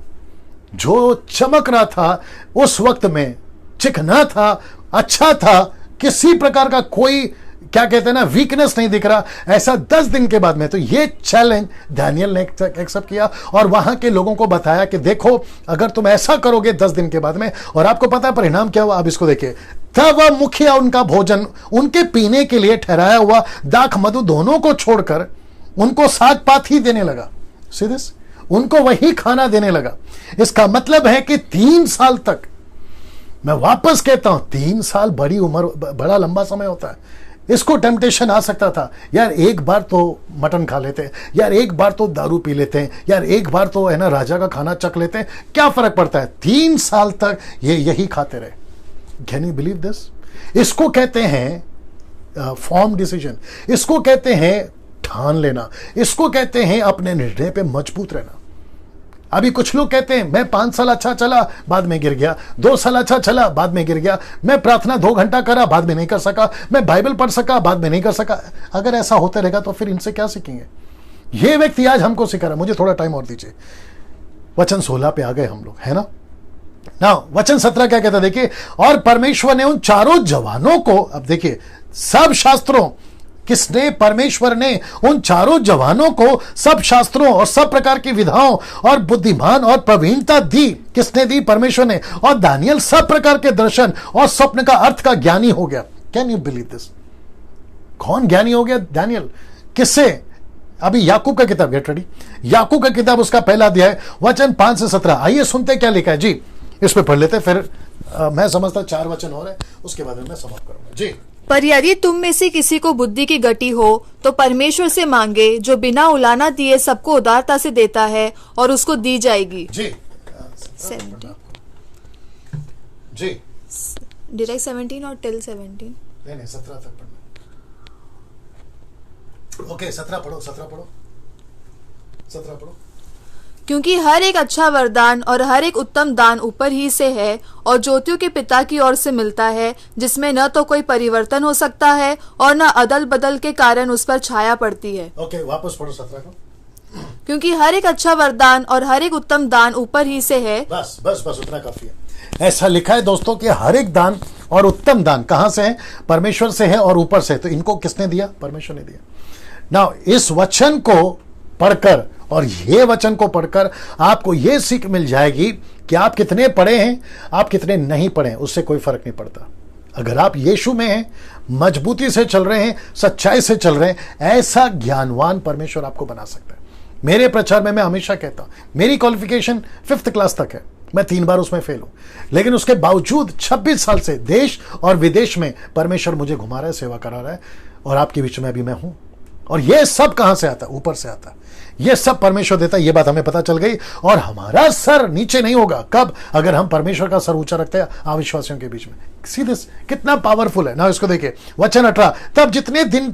जो चमक रहा था उस वक्त में, चिकना था, अच्छा था, किसी प्रकार का कोई क्या कहते हैं ना वीकनेस नहीं दिख रहा। ऐसा 10 दिन के बाद में तो ये चैलेंज दानियल ने एक्सेप्ट किया और वहां के लोगों को बताया कि देखो अगर तुम ऐसा करोगे 10 दिन के बाद में, और आपको पता है परिणाम क्या हुआ? अब इसको देखिए। तब वह मुखिया उनका भोजन, उनके पीने के लिए ठहराया हुआ दाख मधु दोनों को छोड़कर उनको साग पात ही देने लगा। सीधे उनको वही खाना देने लगा। इसका मतलब है कि 3 साल तक, मैं वापस कहता हूं 3 साल बड़ी उम्र, बड़ा लंबा समय होता है। इसको टेम्पटेशन आ सकता था, यार एक बार तो मटन खा लेते हैं, यार एक बार तो दारू पी लेते हैं, यार एक बार तो है ना राजा का खाना चख लेते हैं, क्या फर्क पड़ता है? 3 साल तक ये यही खाते रहे। Can you believe this? इसको कहते हैं फॉर्म डिसीजन, इसको कहते हैं ठान लेना, इसको कहते हैं अपने निर्णय पे मजबूत रहना। अभी कुछ लोग कहते हैं मैं 5 साल अच्छा चला बाद में गिर गया, 2 साल अच्छा चला बाद में गिर गया, मैं प्रार्थना 2 घंटा करा बाद में नहीं कर सका, मैं बाइबल पढ़ सका बाद में नहीं कर सका। अगर ऐसा होता रहेगा तो फिर इनसे क्या सीखेंगे? ये व्यक्ति आज हमको सिखा रहा है। मुझे थोड़ा टाइम और दीजिए। वचन 16 पे आ गए हम लोग, है ना? ना वचन 17 क्या कहता है देखिए, और परमेश्वर ने उन चारों जवानों को, अब देखिए सब शास्त्रों, किसने, परमेश्वर ने उन चारों जवानों को सब शास्त्रों और सब प्रकार की विधाओं और बुद्धिमान और प्रवीणता दी। किसने दी? परमेश्वर ने। और दानियल सब प्रकार के दर्शन और स्वप्न का अर्थ का ज्ञानी हो गया। Can you believe this? कौन ज्ञानी हो गया? दानियल। किससे? अभी याकूब का किताब, गेट रेडी, याकूब का किताब उसका पहला अध्याय वचन 5 से 17। आइए सुनते क्या लिखा है जी, इस पे पढ़ लेते, फिर मैं समझता 4 वचन और है, उसके बाद मैं समाप्त करूंगा जी। पर यदि तुम में से किसी को बुद्धि की गति हो तो परमेश्वर से मांगे, जो बिना उलाना दिए सबको उदारता से देता है, और उसको दी जाएगी। जी 70 जी, डायरेक्ट 17 और टिल 17? नहीं 17 तक पढ़ना। ओके 17 पढ़ो, 17 पढ़ो, 17 पढ़ो। क्योंकि हर एक अच्छा वरदान और हर एक उत्तम दान ऊपर ही से है और ज्योतियों के पिता की ओर से मिलता है, जिसमें न तो कोई परिवर्तन हो सकता है और न अदल बदल के कारण उस पर छाया पड़ती है। ओके वापस पढ़ो 17 को। क्योंकि हर एक अच्छा वरदान और हर एक उत्तम दान ऊपर ही से है। बस बस बस, उतना काफी है। ऐसा लिखा है दोस्तों कि हर एक दान और उत्तम दान कहां से है? परमेश्वर से है और ऊपर से। तो इनको किसने दिया? परमेश्वर ने दिया। ना इस वचन को पढ़कर और ये वचन को पढ़कर आपको ये सीख मिल जाएगी कि आप कितने पढ़े हैं, आप कितने नहीं पढ़े हैं, उससे कोई फर्क नहीं पड़ता। अगर आप यीशु में हैं, मजबूती से चल रहे हैं, सच्चाई से चल रहे हैं, ऐसा ज्ञानवान परमेश्वर आपको बना सकता है। मेरे प्रचार में मैं हमेशा कहता हूं, मेरी क्वालिफिकेशन 5th क्लास तक है, मैं 3 बार उसमें फेल हूं, लेकिन उसके बावजूद 26 साल से देश और विदेश में परमेश्वर मुझे घुमा रहा है, सेवा करा रहा है, और आपके बीच में अभी मैं हूं। और ये सब कहां से आता है? ऊपर से आता है। ये सब परमेश्वर देता है, ये बात हमें पता चल गई। और हमारा सर नीचे नहीं होगा। कब? अगर हम परमेश्वर का सर ऊंचा रखते हैं अविश्वासियों के बीच में। सीधे कितना पावरफुल है ना। इसको देखिए वचन 18, तब जितने दिन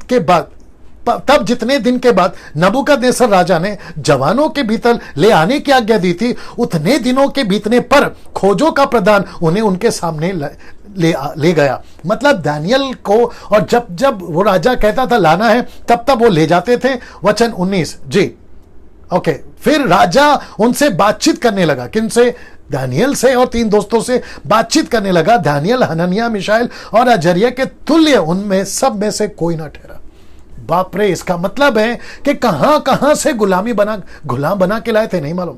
के बाद नबूकदनेस्सर राजा ने जवानों के भीतर ले आने की आज्ञा दी थी, उतने दिनों के बीतने पर खोजों का प्रदान उन्हें उनके सामने ले गया। मतलब दानियल को, और जब वो राजा कहता था लाना है, तब वो ले जाते थे। वचन 19 जी। ओके, फिर राजा उनसे बातचीत करने लगा। किनसे? दानियल से और 3 दोस्तों से बातचीत करने लगा। दानियल, हनन्याह, मिशाएल और अजर्या के तुल्य उनमें सब में से कोई ना ठहरा। बाप रे, इसका मतलब है कि कहां से गुलाम बना के लाए थे नहीं मालूम,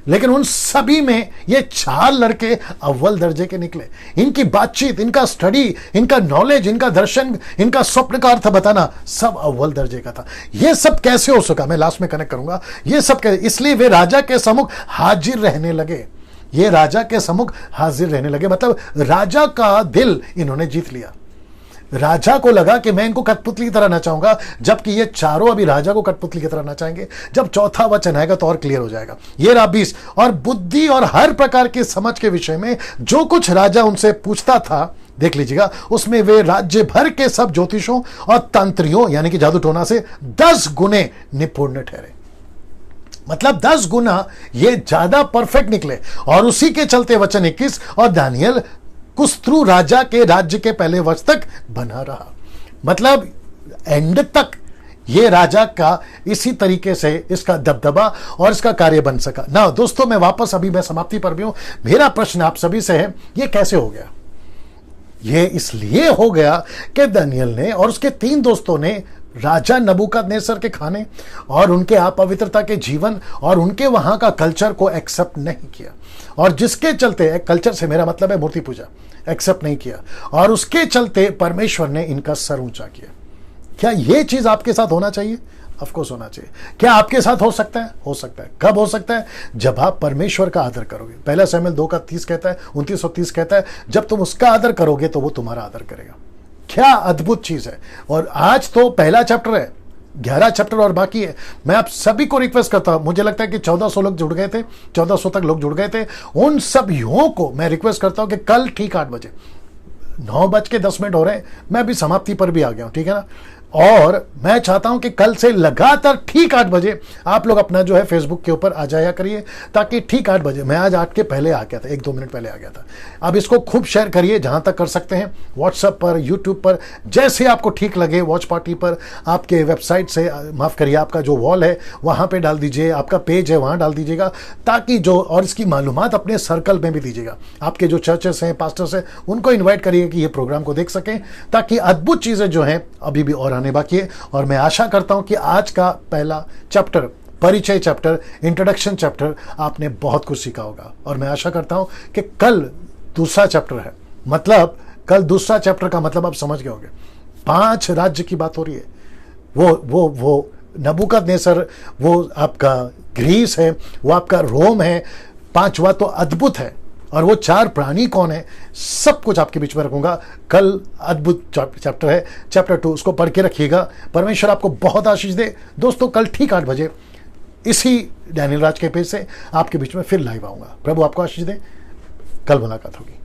लेकिन उन सभी में ये 4 लड़के अव्वल दर्जे के निकले। इनकी बातचीत, इनका स्टडी, इनका नॉलेज, इनका दर्शन, इनका स्वप्न का अर्थ बताना सब अव्वल दर्जे का था। ये सब कैसे हो सका? मैं लास्ट में कनेक्ट करूंगा। ये सब कैसे? इसलिए वे राजा के सम्मुख हाजिर रहने लगे। ये राजा के सम्मुख हाजिर रहने लगे, मतलब राजा का दिल इन्होंने जीत लिया। राजा को लगा कि मैं इनको कठपुतली की तरह नचाऊंगा, जबकि ये चारों अभी राजा को कठपुतली की तरह नचाएंगे। जब 4था वचन आएगा तो और क्लियर हो जाएगा। ये रहा 20, और बुद्धि और हर प्रकार की समझ के विषय में जो कुछ राजा उनसे पूछता था, देख लीजिएगा, उसमें वे राज्य भर के सब ज्योतिषों और तंत्रियों यानी कि जादू टोना से 10 गुने निपुण ठहरे। मतलब 10 गुना ये ज्यादा परफेक्ट निकले। और उसी के चलते वचन 21, और दानियल कुस्त्रु राजा के राज्य के पहले वर्ष तक बना रहा। मतलब एंड तक ये राजा का इसी तरीके से इसका दबदबा और इसका कार्य बन सका ना। दोस्तों, मैं वापस अभी मैं समाप्ति पर भी हूं। मेरा प्रश्न आप सभी से है, ये कैसे हो गया? ये इसलिए हो गया कि दानियल ने और उसके 3 दोस्तों ने राजा नबूकदनेस्सर के खाने और उनके अपवित्रता के जीवन और उनके वहां का कल्चर को एक्सेप्ट नहीं किया। और जिसके चलते, कल्चर से मेरा मतलब है मूर्ति पूजा, एक्सेप्ट नहीं किया, और उसके चलते परमेश्वर ने इनका सर ऊंचा किया। क्या यह चीज आपके साथ होना चाहिए? ऑफ कोर्स होना चाहिए। क्या आपके साथ हो सकता है? हो सकता है। कब हो सकता है? जब आप परमेश्वर का आदर करोगे। पहला शमूएल 2:30 कहता है, 29 और 30 कहता है, जब तुम उसका आदर करोगे तो वो तुम्हारा आदर करेगा। क्या अद्भुत चीज है। और आज तो पहला चैप्टर है, 11 चैप्टर और बाकी है। मैं आप सभी को रिक्वेस्ट करता हूं, मुझे लगता है कि 1400 लोग जुड़ गए थे, 1400 तक लोग जुड़ गए थे। उन सभी को मैं रिक्वेस्ट करता हूं कि कल ठीक 8 बजे, 9:10 हो रहे हैं, मैं अभी समाप्ति पर भी आ गया हूं, ठीक है ना। और मैं चाहता हूं कि कल से लगातार ठीक 8 बजे आप लोग अपना जो है फेसबुक के ऊपर आ जाया करिए, ताकि ठीक 8 बजे, मैं आज 8 के पहले आ गया था, 1-2 मिनट पहले आ गया था। अब इसको खूब शेयर करिए जहां तक कर सकते हैं, व्हाट्सएप पर, यूट्यूब पर, जैसे आपको ठीक लगे, वॉच पार्टी पर, आपके वेबसाइट से, माफ करिए आपका जो वॉल है वहां पे डाल दीजिए, आपका पेज है वहां डाल दीजिएगा, ताकि जो, और इसकी मालूमात अपने सर्कल में भी दीजिएगा, आपके जो चर्चेस हैं, पास्टर्स हैं, उनको इन्वाइट करिए कि ये प्रोग्राम को देख सकें, ताकि अद्भुत चीजें जो हैं अभी भी और आने बाकी है। और मैं आशा करता हूं कि आज का पहला चैप्टर, परिचय चैप्टर, इंट्रोडक्शन चैप्टर, आपने बहुत कुछ सीखा होगा। और मैं आशा करता हूं कि कल दूसरा चैप्टर है, मतलब कल दूसरा चैप्टर का मतलब आप समझ गए होंगे। 5 राज्य की बात हो रही है। वो नबूकदनेस्सर, वो आपका ग्रीस है, वो आपका रोम है, 5वां तो अद्भुत है, और वो 4 प्राणी कौन है, सब कुछ आपके बीच में रखूंगा। कल अद्भुत चैप्टर है, चैप्टर 2, उसको पढ़ के रखिएगा। परमेश्वर आपको बहुत आशीष दे। दोस्तों, कल ठीक 8 बजे इसी डैनियल राज के पेज से आपके बीच में फिर लाइव आऊंगा। प्रभु आपको आशीष दे। कल मुलाकात होगी।